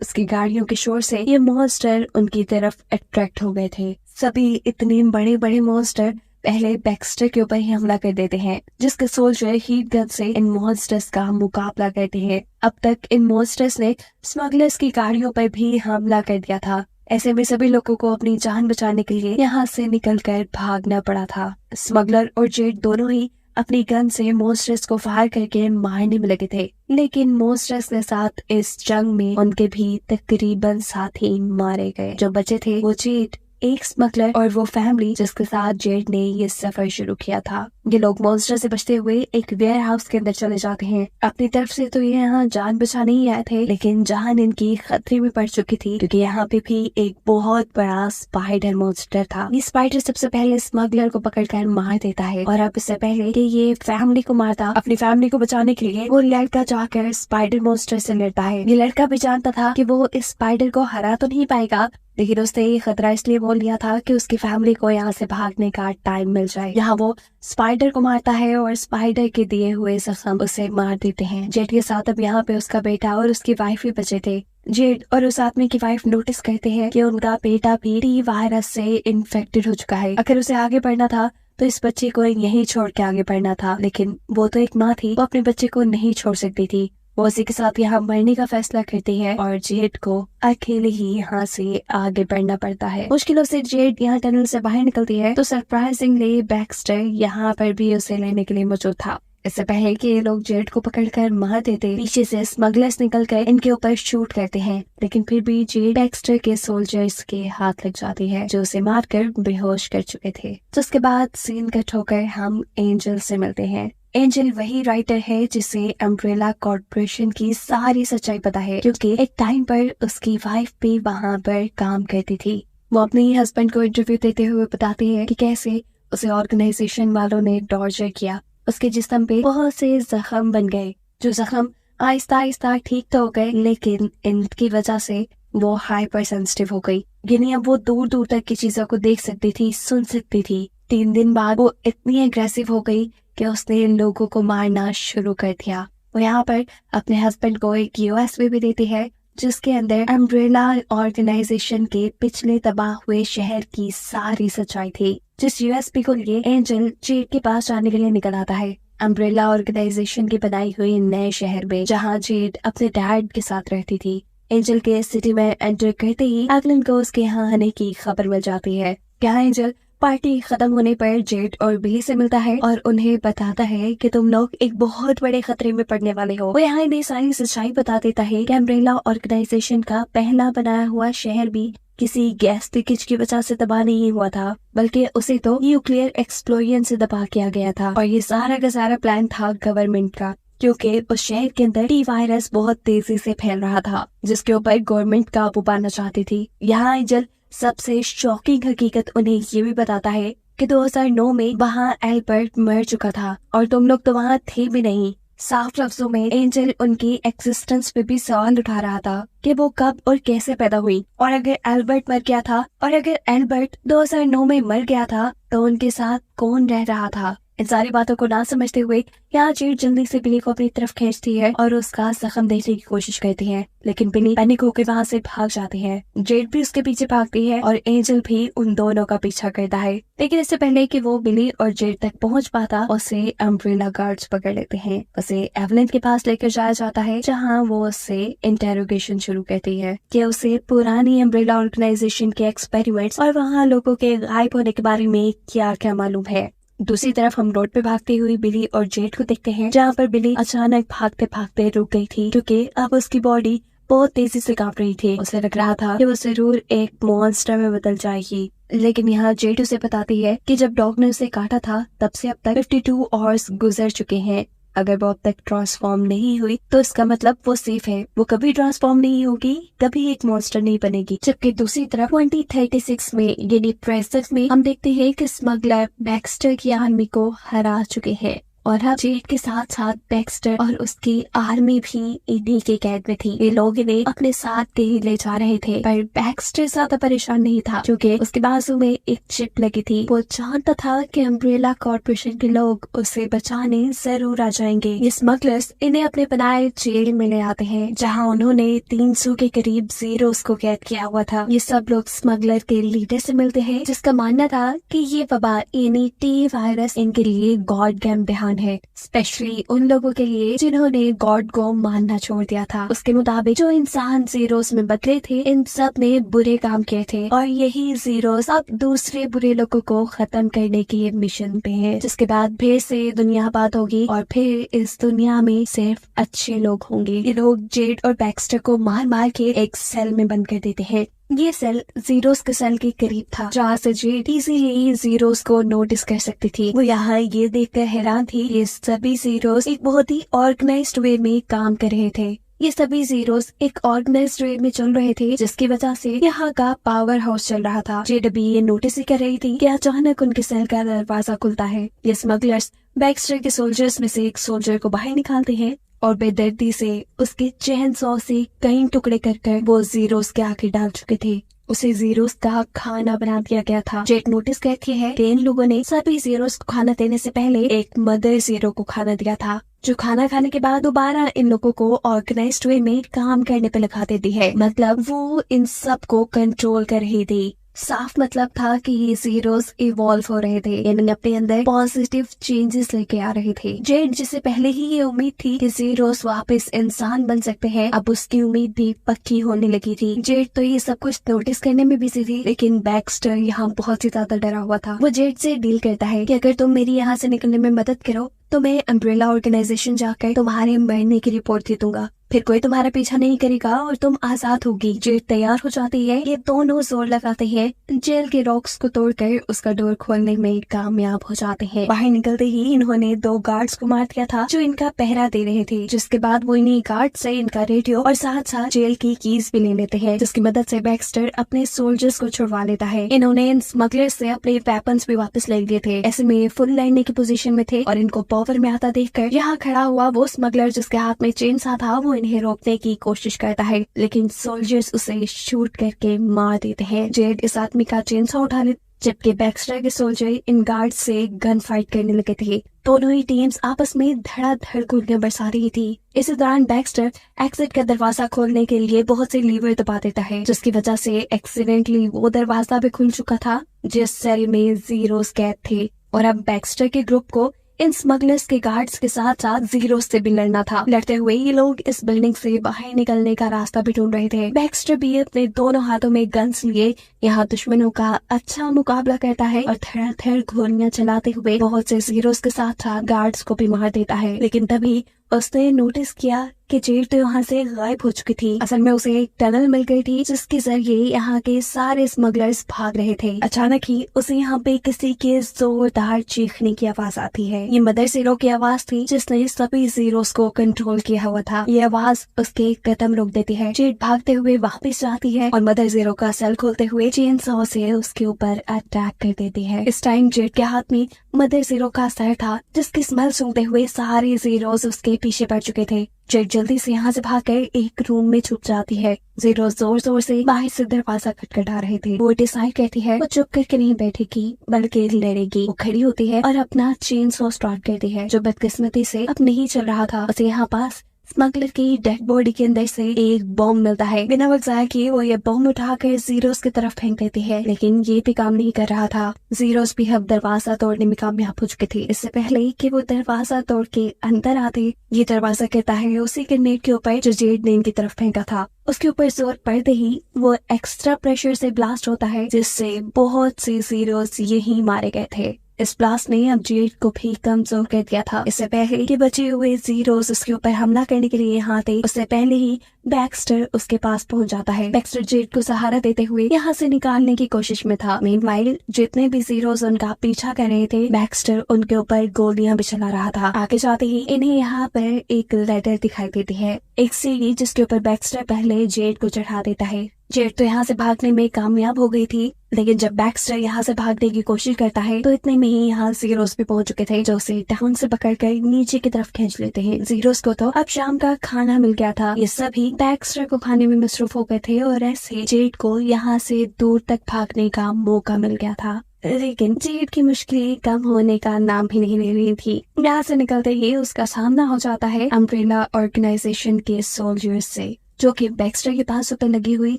उसकी गाड़ियों के शोर से ये मॉन्स्टर उनकी तरफ अट्रैक्ट हो गए थे। सभी इतने बड़े बड़े मॉन्स्टर पहले बैक्स्टर के ऊपर ही हमला कर देते हैं, जिसके सोल्जर हीट गन से इन मॉन्स्टर्स का मुकाबला करते हैं। अब तक इन मॉन्स्टर्स ने स्मगलर्स की गाड़ियों पर भी हमला कर दिया था। ऐसे में सभी लोगों को अपनी जान बचाने के लिए यहाँ से निकलकर भागना पड़ा था। स्मगलर और जेड दोनों ही अपनी गन से मॉन्स्टर्स को फायर करके मारने में लगे थे, लेकिन मॉन्स्टर्स के साथ इस जंग में उनके भी तकरीबन साथी मारे गए। जो बचे थे वो जेड, एक स्मगलर और वो फैमिली जिसके साथ जेड ने ये सफर शुरू किया था। ये लोग मॉन्स्टर से बचते हुए एक वेयर हाउस के अंदर चले जाते हैं। अपनी तरफ से तो ये यहाँ जान बचाने ही आए थे, लेकिन जान इनकी खतरे में पड़ चुकी थी, क्योंकि यहाँ पे भी एक बहुत बड़ा स्पाइडर मॉन्स्टर था। ये स्पाइडर सबसे पहले स्मगलर को पकड़कर मार देता है, और अब इससे पहले कि ये फैमिली को मारता, अपनी फैमिली को बचाने के लिए वो लड़का जाकर स्पाइडर मॉन्स्टर से लड़ता है। ये लड़का भी जानता था कि वो इस स्पाइडर को हरा तो नहीं पाएगा, लेकिन उसने ये खतरा इसलिए बोल लिया था कि उसकी फैमिली को यहाँ से भागने का टाइम मिल जाए। यहाँ वो स्पाइडर को मारता है और स्पाइडर के दिए हुए जख्म उसे मार देते हैं। जेड के साथ अब यहाँ पे उसका बेटा और उसकी वाइफ भी बचे थे। जेड और उस आदमी की वाइफ नोटिस करते हैं कि उनका बेटा भी टी वायरस से इन्फेक्टेड हो चुका है। अगर उसे आगे बढ़ना था तो इस बच्चे को यहीं छोड़ के आगे बढ़ना था, लेकिन वो तो एक माँ थी, वो अपने बच्चे को नहीं छोड़ सकती थी। वो उसी के साथ यहाँ मरने का फैसला करती है और जेड को अकेले ही यहाँ से आगे बढ़ना पड़ता है। मुश्किलों से जेड यहाँ टनल से बाहर निकलती है तो सरप्राइजिंगली बैक्स्टर यहाँ पर भी उसे लेने के लिए मौजूद था। इससे पहले कि ये लोग जेड को पकड़कर मार देते, पीछे से स्मगलर्स निकलकर इनके ऊपर शूट करते हैं, लेकिन फिर भी जेड बैक्स्टर के सोल्जर्स के हाथ लग जाती है, जो उसे मारकर बेहोश कर चुके थे। तो उसके बाद सीन कट होकर हम एंजल से मिलते हैं। एंजल वही राइटर है जिसे अम्ब्रेला कॉर्पोरेशन की सारी सच्चाई पता है, क्योंकि एक टाइम पर उसकी वाइफ भी वहाँ पर काम करती थी। वो अपने हस्बैंड को इंटरव्यू देते हुए बताती है कि कैसे उसे ऑर्गेनाइजेशन वालों ने टॉर्चर किया। उसके जिस्म पे बहुत से जख्म बन गए, जो जख्म आहिस्ता आहिस्ता ठीक तो हो गए, लेकिन इनकी वजह से वो हाइपर सेंसिटिव हो गई। यानी अब वो दूर दूर तक की चीजों को देख सकती थी, सुन सकती थी। 3 दिन बाद वो इतनी एग्रेसिव हो गई कि उसने इन लोगों को मारना शुरू कर दिया। वो यहाँ पर अपने हस्बैंड को एक यूएसबी भी देती है, जिसके अंदर अम्ब्रेला ऑर्गेनाइजेशन के पिछले तबाह हुए शहर की सारी सच्चाई थी। जिस यूएसबी को लिए एंजल जेड के पास जाने के लिए निकल आता है, अम्ब्रेला ऑर्गेनाइजेशन की बनाई हुई नए शहर में, जहाँ जेड अपने डैड के साथ रहती थी। एंजल के सिटी में एंटर करते ही एगलिन को उसके यहाँ आने की खबर मिल जाती है। क्या एंजल पार्टी खत्म होने पर जेड और बिली से मिलता है और उन्हें बताता है कि तुम लोग एक बहुत बड़े खतरे में पड़ने वाले हो। वो यहाँ इन्हें सारी सच्चाई बता देता है कि अम्ब्रेला ऑर्गेनाइजेशन का पहला बनाया हुआ शहर भी किसी गैस लीकेज की वजह से तबाह नहीं हुआ था, बल्कि उसे तो न्यूक्लियर एक्सप्लोजन से तबाह किया गया था। और ये सारा का सारा प्लान था गवर्नमेंट का, क्योंकि उस शहर के अंदर टी वायरस बहुत तेजी से फैल रहा था, जिसके ऊपर गवर्नमेंट काबू पाना चाहती थी। यहाँ एंजल सबसे शॉकिंग हकीकत उन्हें ये भी बताता है कि 2009 में वहाँ एल्बर्ट मर चुका था और तुम लोग तो वहाँ थे भी नहीं। साफ लफ्जों में एंजल उनकी एक्सिस्टेंस पे भी सवाल उठा रहा था कि वो कब और कैसे पैदा हुई, और अगर एल्बर्ट मर गया था और अगर एल्बर्ट 2009 में मर गया था तो उनके साथ कौन रह रहा था। इन सारी बातों को ना समझते हुए यहाँ जेड जल्दी से बिली को अपनी तरफ खींचती है और उसका जख्म देखने की कोशिश करती है, लेकिन बिली पैनिक होकर वहाँ से भाग जाती है। जेड भी उसके पीछे भागती है और एंजल भी उन दोनों का पीछा करता है, लेकिन इससे पहले कि वो बिली और जेड तक पहुँच पाता उसे अम्ब्रेला गार्ड्स पकड़ लेते हैं। उसे एवलिन के पास लेकर जाया जाता है, जहाँ वो उससे इंटेरोगेशन शुरू करती है कि उसे पुरानी अम्ब्रेला ऑर्गेनाइजेशन के एक्सपेरिमेंट्स और वहाँ लोगों के गायब होने के बारे में क्या क्या मालूम है। दूसरी तरफ हम रोड पे भागती हुई बिली और जेड को देखते हैं, जहाँ पर बिली अचानक भागते भागते रुक गई थी, क्योंकि अब उसकी बॉडी बहुत तेजी से कांप रही थी। उसे लग रहा था कि वो जरूर एक मॉन्स्टर में बदल जाएगी, लेकिन यहाँ जेड उसे बताती है कि जब डॉग ने उसे काटा था तब से अब तक 52 आवर्स गुजर चुके हैं। अगर वो अब तक ट्रांसफॉर्म नहीं हुई तो इसका मतलब वो सेफ है, वो कभी ट्रांसफॉर्म नहीं होगी, कभी एक मॉन्स्टर नहीं बनेगी। जबकि दूसरी तरफ 2036 में यानी प्रेजेंट में हम देखते हैं कि स्मगलर बैक्स्टर की आर्मी को हरा चुके हैं और अब जेड के साथ साथ बैक्स्टर और उसकी आर्मी भी इन्हीं के कैद में थी। ये लोग इन्हें अपने साथ कहीं ले जा रहे थे, पर बैक्स्टर ज्यादा परेशान नहीं था क्योंकि उसके बाजू में एक चिप लगी थी। वो जानता था कि अम्ब्रेला कॉर्पोरेशन के लोग उसे बचाने जरूर आ जाएंगे। ये स्मगलर्स इन्हें अपने बनाए जेल में ले आते हैं, जहाँ उन्होंने 300 के करीब जीरोस को कैद किया हुआ था। ये सब लोग स्मगलर के लीडर से मिलते हैं, जिसका मानना था कि ये वबा यानी टी वायरस इनके लिए गॉड का इम्तिहान है, स्पेशली उन लोगों के लिए जिन्होंने गॉड को मानना छोड़ दिया था। उसके मुताबिक जो इंसान जीरोस में बदले थे, इन सब ने बुरे काम किए थे और यही जीरोस अब दूसरे बुरे लोगों को खत्म करने की मिशन पे है, जिसके बाद फिर से दुनिया आबाद होगी और फिर इस दुनिया में सिर्फ अच्छे लोग होंगे। ये लोग जेड और बैक्स्टर को मार मार के एक सेल में बंद कर देते हैं। ये सेल जीरोस के सेल के करीब था, जहाँ से जेड इजीली जीरोस को नोटिस कर सकती थी। वो यहाँ ये देखकर हैरान थी, ये सभी जीरोस एक बहुत ही ऑर्गेनाइज्ड वे में काम कर रहे थे। ये सभी जीरोस एक ऑर्गेनाइज्ड वे में चल रहे थे, जिसकी वजह से यहाँ का पावर हाउस चल रहा था। जेड अभी ये नोटिस ही कर रही थी कि अचानक उनके सेल का दरवाजा खुलता है। ये स्मगलर्स बैक्स्टर के सोल्जर्स में से एक सोल्जर को बाहर निकालते हैं और बेदर्दी से उसके चैन सौ से कई टुकड़े कर वो जीरोस के आगे डाल चुके थे। उसे जीरोस का खाना बना दिया गया था। जेड नोटिस करती है कि इन लोगों ने सभी जीरोस को खाना देने से पहले एक मदर जीरो को खाना दिया था, जो खाना खाने के बाद दोबारा इन लोगों को ऑर्गेनाइज्ड वे में काम करने पे लगा देती है। मतलब वो इन सब को कंट्रोल कर रही थी। साफ मतलब था कि ये जीरोस इवॉल्व हो रहे थे, यानी अपने अंदर पॉजिटिव चेंजेस लेके आ रहे थे। जेड जिसे पहले ही ये उम्मीद थी कि जीरोस वापस इंसान बन सकते हैं, अब उसकी उम्मीद भी पक्की होने लगी थी। जेड तो ये सब कुछ नोटिस करने में बिजी थी, लेकिन बैक्स्टर यहाँ बहुत ही ज्यादा डरा हुआ था। वो जेड से डील करता है कि अगर तुम मेरी यहाँ से निकलने में मदद करो तो मैं अम्ब्रेला ऑर्गेनाइजेशन जाकर तुम्हारे मरने की रिपोर्ट दे दूंगा, फिर कोई तुम्हारा पीछा नहीं करेगा और तुम आजाद होगी। जेड तैयार हो जाती है। ये दोनों जोर लगाते हैं, जेल के रॉक्स को तोड़कर उसका डोर खोलने में कामयाब हो जाते हैं। बाहर निकलते ही इन्होंने 2 गार्ड्स को मार दिया था जो इनका पहरा दे रहे थे, जिसके बाद वो इन्हीं गार्ड से इनका रेडियो और साथ साथ जेल की कीज भी ले लेते हैं, जिसकी मदद से बैक्स्टर अपने सोल्जर्स को छुड़वा लेता है। इन्होंने इन स्मगलर्स से अपने वेपन्स भी वापस ले लिए थे। ऐसे में फुल लड़ने की पोजीशन में थे और इनको पावर में आता देखकर यहाँ खड़ा हुआ वो स्मगलर जिसके हाथ में चेन सा था, वो इन्हें रोकने की कोशिश करता है, लेकिन सोल्जर्स उसे शूट करके मार देते हैं। जेड इस आदमी का चेन सा उठा ले, जबकि बैक्स्टर के सोल्जर इन गार्ड से गन फाइट करने लगे थे। दोनों ही टीम्स आपस में धड़ाधड़ गोलियां बरसा रही थी। इस दौरान बैक्स्टर एग्जिट का दरवाजा खोलने के लिए बहुत से लीवर दबा देता है, जिसकी वजह से एक्सीडेंटली वो दरवाजा भी खुल चुका था जिस सेल में जीरोस कैद थे। और अब बैक्स्टर के ग्रुप को इन स्मगलर्स के गार्ड्स के साथ साथ जीरोस से भी लड़ना था। लड़ते हुए ये लोग इस बिल्डिंग से बाहर निकलने का रास्ता भी ढूंढ रहे थे। बैक्स्टर भी अपने दोनों हाथों में गन्स लिए यहाँ दुश्मनों का अच्छा मुकाबला करता है और धड़ाधड़ गोलियां चलाते हुए बहुत से जीरोस के साथ साथ गार्ड्स को भी मार देता है। लेकिन तभी उसने नोटिस किया कि जेड तो यहाँ से गायब हो चुकी थी। असल में उसे एक टनल मिल गई थी जिसके जरिए यहाँ के सारे स्मगलर्स भाग रहे थे। अचानक ही उसे यहाँ पे किसी के जोरदार चीखने की आवाज आती है। ये मदर जीरो की आवाज थी जिसने सभी जीरोस को कंट्रोल किया हुआ था। ये आवाज उसके कदम रोक देती है। जेड भागते हुए वापस जाती है और मदर जीरो का सेल खोलते हुए चेन सॉ से उसके ऊपर अटैक कर देती है। इस टाइम जेड के हाथ में मदर जीरो का सर था, जिसकी स्मेल सूंघते हुए सारे जीरोस उसके पीछे पड़ चुके थे। जेड जल्दी से यहाँ से भागकर एक रूम में छुप जाती है। जीरो जोर जोर से बाहर से दरवाजा खटखटा रहे थे। वो डिसाइड करती है वो चुप करके नहीं बैठेगी बल्कि लड़ेगी। वो खड़ी होती है और अपना चेन सॉ स्टार्ट करती है, जो बदकिस्मती से अब नहीं चल रहा था। उसे यहाँ पास स्मगलर की डेड बॉडी के अंदर से एक बॉम्ब मिलता है। बिना वक्त जाया किए वो ये बॉम्ब उठाकर जीरोस की तरफ फेंक देती है, लेकिन ये भी काम नहीं कर रहा था। जीरोस भी अब दरवाजा तोड़ने में कामयाब हो चुके थे। इससे पहले कि वो दरवाजा तोड़ के अंदर आते, ये दरवाजा गिरता है उसी ग्रेनेड के ऊपर जो जेड ने इनकी तरफ फेंका था। उसके ऊपर जोर पड़ते ही वो एक्स्ट्रा प्रेशर से ब्लास्ट होता है, जिससे बहुत से जीरोस यही मारे गए थे। इस ब्लास्ट ने अब जेड को भी कमजोर कर दिया था। इससे पहले कि बचे हुए जीरोस उसके ऊपर हमला करने के लिए यहाँ थे, उससे पहले ही बैक्स्टर उसके पास पहुंच जाता है। बैक्स्टर जेड को सहारा देते हुए यहाँ से निकालने की कोशिश में था। मीनवाइल जितने भी जीरोस उनका पीछा कर रहे थे, बैक्स्टर उनके ऊपर गोलियां भी चला रहा था। आगे जाते ही इन्हें यहाँ पर एक लेटर दिखाई देती है, एक सीढ़ी जिसके ऊपर बैक्स्टर पहले जेड को चढ़ा देता है। जेड तो यहाँ से भागने में कामयाब हो गई थी, लेकिन जब बैक्स्टर यहाँ से भागने की कोशिश करता है तो इतने में ही यहाँ जीरोस भी पहुंच चुके थे, जो उसे डाउन से पकड़कर नीचे की तरफ खींच लेते हैं। जीरोस को तो अब शाम का खाना मिल गया था। ये सभी बैक्स्टर को खाने में मसरूफ हो गए थे और ऐसे जेड को यहाँ से दूर तक भागने का मौका मिल गया था। लेकिन जेड की मुश्किलें कम होने का नाम ही नहीं ले रही थी। यहाँ से निकलते ही उसका सामना हो जाता है अम्ब्रेला ऑर्गेनाइजेशन के सोल्जर्स से, जो कि बैक्स्टर के पास ऊपर लगी हुई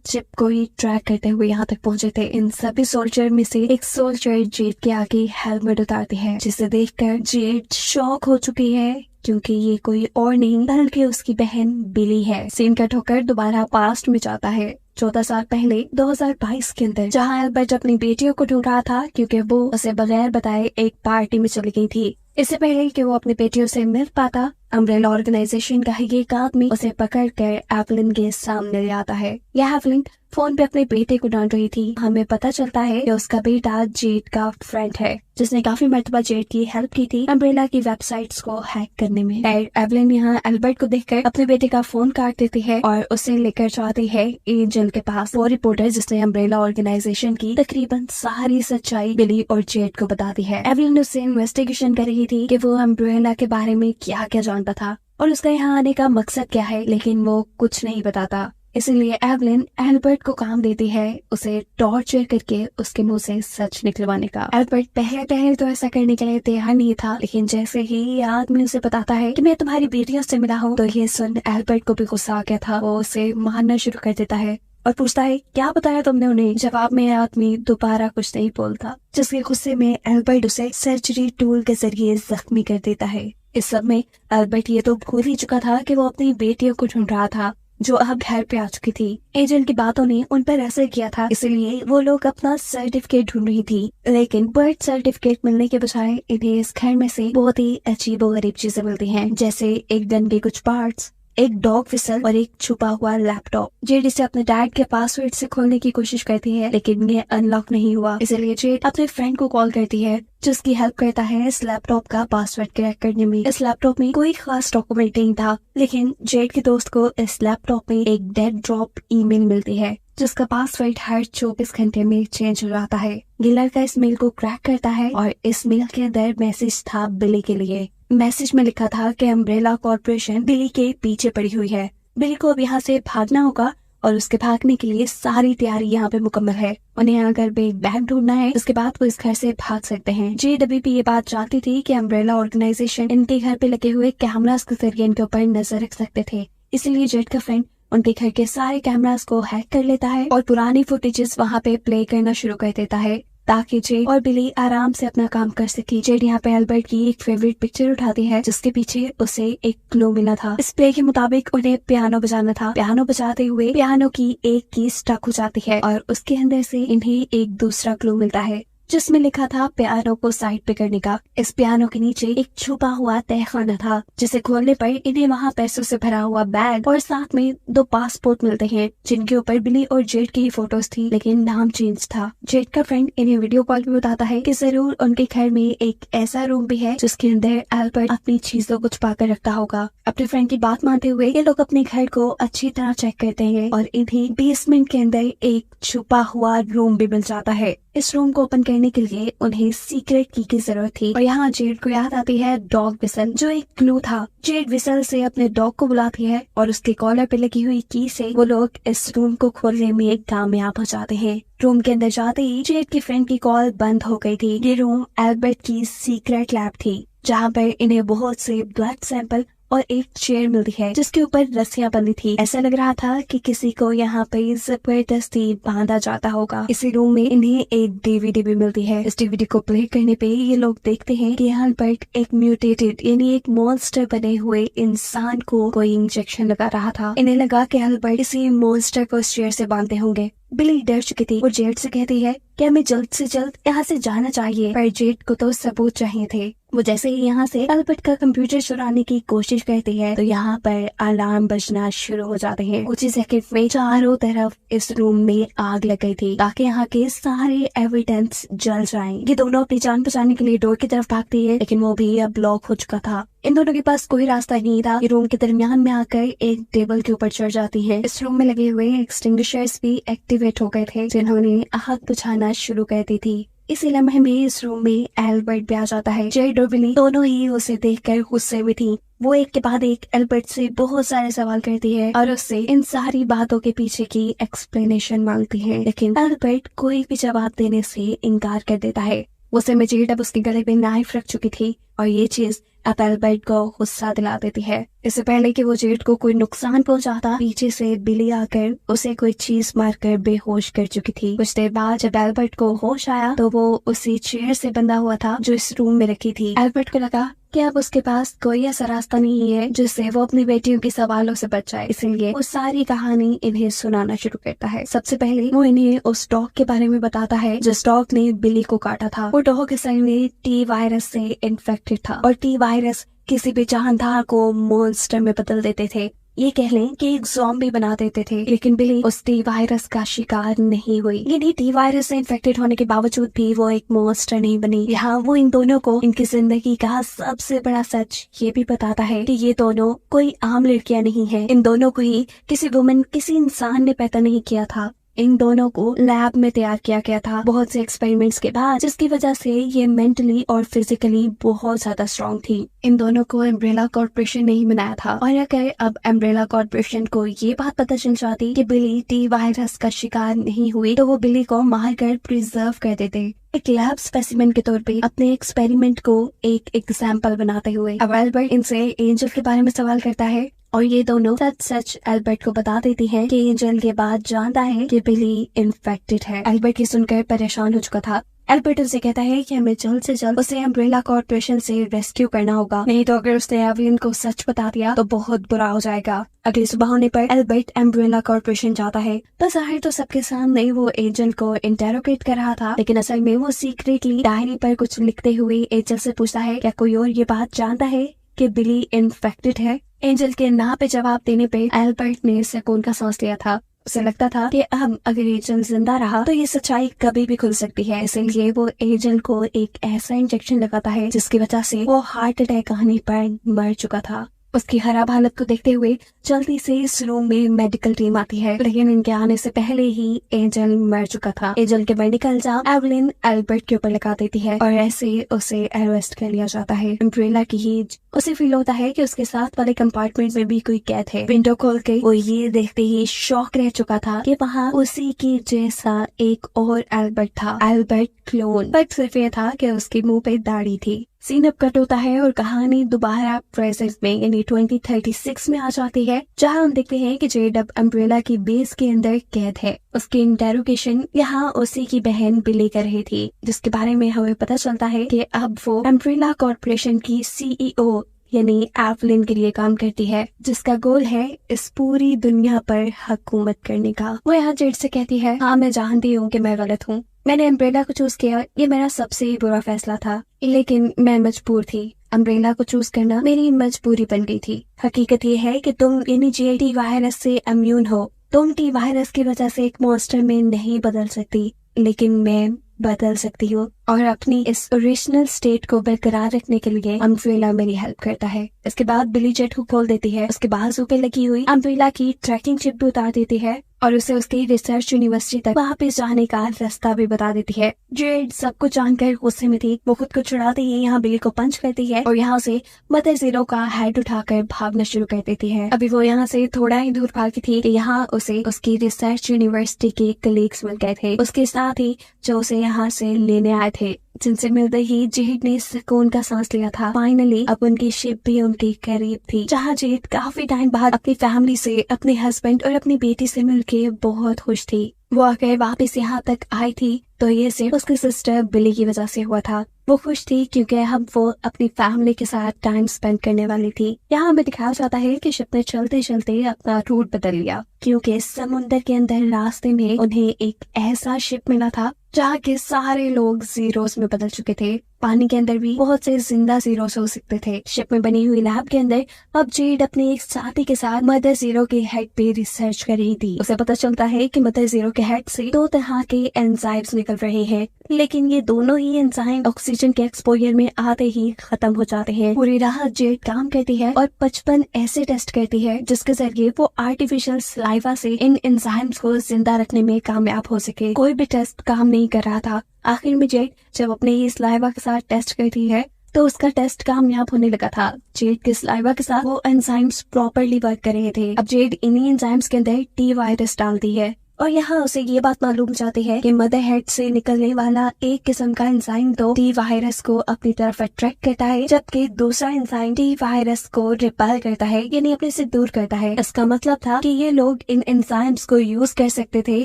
चिप को ही ट्रैक करते हुए यहाँ तक पहुंचे थे। इन सभी सोल्जर में से एक सोल्जर जेड के आगे हेलमेट उतारती है, जिसे देखकर जेड शॉक हो चुकी है, क्योंकि ये कोई और नहीं बल्कि उसकी बहन बिली है। सीन कट होकर दोबारा पास्ट में जाता है 14 साल पहले 2022 के अंदर, जहाँ एल्बर्ट अपनी बेटियों को ढूंढ रहा था, क्योंकि वो उसे बगैर बताए एक पार्टी में चली गई थी। इससे पहले कि वो अपनी बेटियों से मिल पाता, अम्ब्रेला ऑर्गेनाइजेशन का ही एक आदमी उसे पकड़कर एवलिन के सामने ले आता है। यह एवलिन फोन पे अपने बेटे को डांट रही थी। हमें पता चलता है कि उसका बेटा जेड का फ्रेंड है, जिसने काफी मर्तबा जेड की हेल्प की थी अम्ब्रेला की वेबसाइट्स को हैक करने में। एवलिन यहाँ एल्बर्ट को देखकर अपने बेटे का फोन काट देती है और उसे लेकर जाती है एंजल के पास। वो रिपोर्टर जिसने अम्ब्रेला ऑर्गेनाइजेशन की तकरीबन सारी सच्चाई बिली और जेड को बताती है। एवलिन उससे इन्वेस्टिगेशन कर रही थी कि वो अम्ब्रेला के बारे में क्या क्या जानता था और उसका यहाँ आने का मकसद क्या है, लेकिन वो कुछ नहीं बताता। इसलिए एवलिन एल्बर्ट को काम देती है उसे टॉर्चर करके उसके मुंह से सच निकलवाने का। एल्बर्ट पहले तो ऐसा करने के लिए तैयार नहीं था, लेकिन जैसे ही ये आदमी उसे बताता है कि मैं तुम्हारी बेटियों से मिला हूँ, तो ये सुन एल्बर्ट को भी गुस्सा आ गया था। वो उसे मारना शुरू कर देता है और पूछता है क्या बताया तुमने उन्हें। जवाब में आदमी दोबारा कुछ नहीं बोलता, जिसके गुस्से में एल्बर्ट उसे सर्जरी टूल के जरिए जख्मी कर देता है। इस सब में एल्बर्ट ये तो भूल ही चुका था कि वो अपनी बेटियों को ढूंढ रहा था, जो अब घर पे आ चुकी थी। एजेंट की बातों ने उन पर असर किया था, इसलिए वो लोग अपना सर्टिफिकेट ढूंढ रही थी, लेकिन बर्थ सर्टिफिकेट मिलने के बजाय इन्हें इस घर में से बहुत ही अजीबोगरीब चीजें मिलती हैं, जैसे एक गन के कुछ पार्ट्स, एक डॉग विसल और एक छुपा हुआ लैपटॉप। जेड इसे अपने डैड के पासवर्ड से खोलने की कोशिश करती है, लेकिन ये अनलॉक नहीं हुआ। इसलिए जेड अपने फ्रेंड को कॉल करती है, जिसकी हेल्प करता है इस लैपटॉप का पासवर्ड क्रैक करने में। इस लैपटॉप में कोई खास डॉक्यूमेंट नहीं था, लेकिन जेड के दोस्त को इस लैपटॉप में एक डेड ड्रॉप ईमेल मिलती है, जिसका पासवर्ड हर 24 घंटे में चेंज हो जाता है। गिलर का इस मेल को क्रैक करता है और इस मेल के अंदर मैसेज था बिली के लिए। मैसेज में लिखा था कि अम्ब्रेला कॉर्पोरेशन बिली के पीछे पड़ी हुई है। बिली को अब यहाँ से भागना होगा और उसके भागने के लिए सारी तैयारी यहाँ पे मुकम्मल है। उन्हें अगर एक बैग ढूंढना है, उसके बाद वो इस घर से भाग सकते हैं। जेड अभी भी ये बात जानती थी कि अम्ब्रेला ऑर्गेनाइजेशन इनके घर पे लगे हुए कैमरास के जरिए इनके ऊपर नजर रख सकते थे। इसलिए जेड का फ्रेंड उनके घर के सारे कैमरास को हैक कर लेता है और पुरानी फुटेजेस वहाँ पे प्ले करना शुरू कर देता है, ताकि जेड और बिली आराम से अपना काम कर सके। जेड यहाँ पे एल्बर्ट की एक फेवरेट पिक्चर उठाती है, जिसके पीछे उसे एक क्लू मिला था। इस प्ले के मुताबिक उन्हें पियानो बजाना था। पियानो बजाते हुए पियानो की एक की स्टक हो जाती है और उसके अंदर से इन्हें एक दूसरा क्लू मिलता है, जिसमें लिखा था पियानो को साइड पे करने का। इस पियानो के नीचे एक छुपा हुआ तहखाना था, जिसे खोलने पर इन्हें वहाँ पैसों से भरा हुआ बैग और साथ में 2 पासपोर्ट मिलते हैं, जिनके ऊपर बिली और जेड की ही फोटोज थी, लेकिन नाम चेंज था। जेड का फ्रेंड इन्हें वीडियो कॉल पे बताता है कि जरूर उनके घर में एक ऐसा रूम भी है जिसके अंदर एल्बर्ट अपनी चीजों को छुपा कर रखता होगा। अपने फ्रेंड की बात मानते हुए ये लोग अपने घर को अच्छी तरह चेक करते हैं और इन्हें बेसमेंट के अंदर एक छुपा हुआ रूम भी मिल जाता है। इस रूम को ओपन करने लेने के लिए उन्हें सीक्रेट की जरूरत थी। और यहाँ जेड को याद आती है डॉग विसल, जो एक क्लू था। जेड विसल से अपने डॉग को बुलाती है और उसके कॉलर पे लगी हुई की से वो लोग इस रूम को खोलने में कामयाब हो जाते हैं। रूम के अंदर जाते ही जेड की फ्रेंड की कॉल बंद हो गई थी। ये रूम एल्बर्ट की सीक्रेट लैब थी, जहाँ पर इन्हें बहुत से ब्लड सैंपल और एक चेयर मिलती है जिसके ऊपर रस्सियां बंधी थी। ऐसा लग रहा था कि किसी को यहाँ पे जबरदस्ती बांधा जाता होगा। इसी रूम में इन्हें एक डीवीडी भी मिलती है। इस डीवीडी को प्ले करने पे ये लोग देखते हैं कि एल्बर्ट एक म्यूटेटेड यानी एक मॉन्स्टर बने हुए इंसान को कोई इंजेक्शन लगा रहा था। इन्हें लगा कि एल्बर्ट इसी मॉन्स्टर को चेयर से बांधते होंगे। बिली डर चुकी थी। वो जेड से कहती है कि हमें जल्द से जल्द यहाँ से जाना चाहिए, पर जेड को तो सबूत चाहिए थे। वो जैसे ही यहाँ से एल्बर्ट का कंप्यूटर चुराने की कोशिश करती है तो यहाँ पर अलार्म बजना शुरू हो जाते हैं। कुछ ही सेकंड में चारों तरफ इस रूम में आग लग गई थी ताकि यहाँ के सारे एविडेंस जल जाएं। ये दोनों अपनी जान बचाने के लिए डोर की तरफ भागती है, लेकिन वो भी अब ब्लॉक हो चुका था। इन दोनों के पास कोई रास्ता नहीं था। ये रूम के दरमियान में आकर एक टेबल के ऊपर चढ़ जाती है। इस रूम में लगे हुए एक्सटिंग्विशर्स भी एक्टिवेट हो गए थे, जिन्होंने आग बुझाना शुरू कर दी थी। इसी लम्हे में इस रूम में एल्बर्ट भी आ जाता है। जेड और बिली दोनों ही उसे देखकर गुस्से में थी। वो एक के बाद एक एल्बर्ट से बहुत सारे सवाल करती है और उससे इन सारी बातों के पीछे की एक्सप्लेनेशन मांगती है, लेकिन एल्बर्ट कोई भी जवाब देने से इनकार कर देता है। गुस्से में जेड अब उसके गले में नाइफ रख चुकी थी और ये चीज अब एल्बर्ट को गुस्सा दिला देती है। इससे पहले कि वो जेड को कोई नुकसान पहुंचाता, पीछे से बिली आकर उसे कोई चीज मारकर बेहोश कर चुकी थी। कुछ देर बाद जब एल्बर्ट को होश आया तो वो उसी चेयर से बंधा हुआ था जो इस रूम में रखी थी। एल्बर्ट को लगा कि अब उसके पास कोई ऐसा रास्ता नहीं है जिससे वो अपनी बेटियों के सवालों से बच जाए, इसलिए वो सारी कहानी इन्हें सुनाना शुरू करता है। सबसे पहले वो इन्हें उस डॉग के बारे में बताता है जिस डॉग ने बिली को काटा था। वो डॉग असल में टी वायरस से इन्फेक्टेड था और टी वायरस किसी भी जानदार को मॉन्स्टर में बदल देते थे। ये कह लें कि एक ज़ॉम्बी बना देते थे, लेकिन बिली उस टी वायरस का शिकार नहीं हुई। यानी टी वायरस से इन्फेक्टेड होने के बावजूद भी वो एक मॉन्स्टर नहीं बनी। यहाँ वो इन दोनों को इनकी जिंदगी का सबसे बड़ा सच ये भी बताता है कि ये दोनों कोई आम लड़कियां नहीं है। इन दोनों को ही किसी वुमन, किसी इंसान ने पैदा नहीं किया था। इन दोनों को लैब में तैयार किया गया था बहुत से एक्सपेरिमेंट्स के बाद, जिसकी वजह से ये मेंटली और फिजिकली बहुत ज्यादा स्ट्रॉन्ग थी। इन दोनों को अम्ब्रेला कॉर्पोरेशन ने ही बनाया था। और अगर अब अम्ब्रेला कॉर्पोरेशन को ये बात पता चल जाती कि बिली टी वायरस का शिकार नहीं हुई तो वो बिली को मारकर प्रिजर्व कर देते, एक लैब स्पेसिमेन के तौर पे अपने एक्सपेरिमेंट को एक एग्जाम्पल बनाते हुए। अब एल्बर्ट इनसे एंजल के बारे में सवाल करता है और ये दोनों सच एल्बर्ट को बता देती है कि एंजल के बाद जानता है कि बिली इन्फेक्टेड है। एल्बर्ट ये सुनकर परेशान हो चुका था। एल्बर्ट उसे कहता है कि हमें जल्द से जल्द उसे अम्ब्रेला कॉर्पोरेशन से रेस्क्यू करना होगा, नहीं तो अगर उसने एवलिन को सच बता दिया तो बहुत बुरा हो जाएगा। अगली सुबह होने पर एल्बर्ट अम्ब्रेला कॉर्पोरेशन जाता है। तो जाहिर तो सबके सामने वो एंजल को इंटेरोगेट कर रहा था, लेकिन असल में वो सीक्रेटली डायरी पर कुछ लिखते हुए एंजल से पूछता है क्या कोई और ये बात जानता है कि बिली इन्फेक्टेड है। एंजल के ना पे जवाब देने पे एल्बर्ट ने सुकून का सांस लिया था। उसे लगता था कि अब अगर एंजल जिंदा रहा तो ये सच्चाई कभी भी खुल सकती है, इसलिए वो एंजल को एक ऐसा इंजेक्शन लगाता है जिसकी वजह से वो हार्ट अटैक आने पर मर चुका था। उसकी खराब हालत को देखते हुए जल्दी से इस रूम में मेडिकल टीम आती है, लेकिन इनके आने से पहले ही एंजल मर चुका था। एंजल के मरने का इल्जाम एवलिन एल्बर्ट के ऊपर लगा देती है और ऐसे उसे अरेस्ट कर लिया जाता है। अम्ब्रेला की ही उसे फील होता है कि उसके साथ वाले कंपार्टमेंट में भी कोई कैद है। विंडो खोल के वो ये देखते ही शॉक रह चुका था कि वहाँ उसी की जैसा एक और एल्बर्ट था, एल्बर्ट क्लोन। फर्क सिर्फ ये था कि उसके मुंह पे दाढ़ी थी। सीन अब कट होता है और कहानी दोबारा प्रेजेंट में यानी 2036 में आ जाती है, जहां हम देखते हैं कि जेड अब अम्ब्रेला की बेस के अंदर कैद है। उसकी इंटेरोगेशन यहाँ उसी की बहन बिली कर रही थी, जिसके बारे में हमें पता चलता है कि अब वो अम्ब्रेला कॉर्पोरेशन की सीईओ यानी एवलिन के लिए काम करती है, जिसका गोल है इस पूरी दुनिया पर हुकूमत करने का। वो यहाँ जेड से कहती है, हाँ मैं जानती हूँ कि मैं गलत हूँ, मैंने अम्ब्रेला को चूज किया, ये मेरा सबसे बुरा फैसला था, लेकिन मैं मजबूर थी। अम्ब्रेला को चूज करना मेरी मजबूरी बन गई थी। हकीकत ये है कि तुम यानी टी वायरस से इम्यून हो। तुम टी वायरस की वजह से एक मॉन्स्टर में नहीं बदल सकती, लेकिन मैं बदल सकती हूँ और अपनी इस ओरिजिनल स्टेट को बरकरार रखने के लिए अम्ब्रेला मेरी हेल्प करता है। इसके बाद बिली जेट को खोल देती है, उसके बाजू पे लगी हुई अम्ब्रेला की ट्रैकिंग चिप भी उतार देती है और उसे उसकी रिसर्च यूनिवर्सिटी तक वापस जाने का रास्ता भी बता देती है। जेड सब कुछ जानकर गुस्से में थी। वो खुद को छुड़ाते ही यहाँ बिल को पंच करती है और यहाँ से मदर जीरो का हेड उठाकर भागना शुरू कर देती है। अभी वो यहाँ से थोड़ा ही दूर भागी थी कि यहाँ उसे उसकी रिसर्च यूनिवर्सिटी के कलीग्स मिल गए थे, उसके साथ ही जो उसे यहाँ से लेने आए थे, जिनसे मिलते ही जेड ने सुकून का सांस लिया था। फाइनली अब उनकी शिप भी उनके करीब थी, जहाँ जेड काफी टाइम बाद अपनी फैमिली से, अपने हस्बैंड और अपनी बेटी से मिलके बहुत खुश थी। वो अगर वापस यहाँ तक आई थी तो ये सिर्फ उसकी सिस्टर बिली की वजह से हुआ था। वो खुश थी क्योंकि अब वो अपनी फैमिली के साथ टाइम स्पेंड करने वाली थी। यहाँ हमें दिखाया जाता है कि शिप ने चलते चलते अपना रूट बदल लिया, क्योंकि समुद्र के अंदर रास्ते में उन्हें एक ऐसा शिप मिला था जहाँ के सारे लोग जीरोस में बदल चुके थे। पानी के अंदर भी बहुत से जिंदा जीरोस हो सकते थे। शिप में बनी हुई लैब के अंदर अब जेड अपने एक साथी के साथ मदर जीरो के हेड पे रिसर्च कर रही थी। उसे पता चलता है कि मदर जीरो के हेड से 2 तरह के एंजाइम्स निकल रहे हैं, लेकिन ये दोनों ही एंजाइम ऑक्सीजन के एक्सपोजर में आते ही खत्म हो जाते हैं। पूरी रात जेड काम करती है और 55 ऐसे टेस्ट करती है जिसके जरिए वो आर्टिफिशियल सलाइवा से इन एंजाइम्स को जिंदा रखने में कामयाब हो सके। कोई भी टेस्ट काम नहीं कर रहा था। आखिर में जेड जब अपने ही सलाइवा के साथ टेस्ट करती है तो उसका टेस्ट कामयाब होने लगा था। जेड के सलाइवा के साथ वो एंजाइम्स प्रॉपर्ली वर्क कर रहे थे। अब जेड इन्हीं एंजाइम्स के अंदर टी वायरस डालती है और यहाँ उसे ये बात मालूम जाती है कि मदर हेड से निकलने वाला एक किस्म का एंजाइम तो टी वायरस को अपनी तरफ अट्रैक्ट करता है, जबकि दूसरा एंजाइम टी वायरस को रिपेल करता है, यानी अपने से दूर करता है। इसका मतलब था कि ये लोग इन एंजाइम्स को यूज कर सकते थे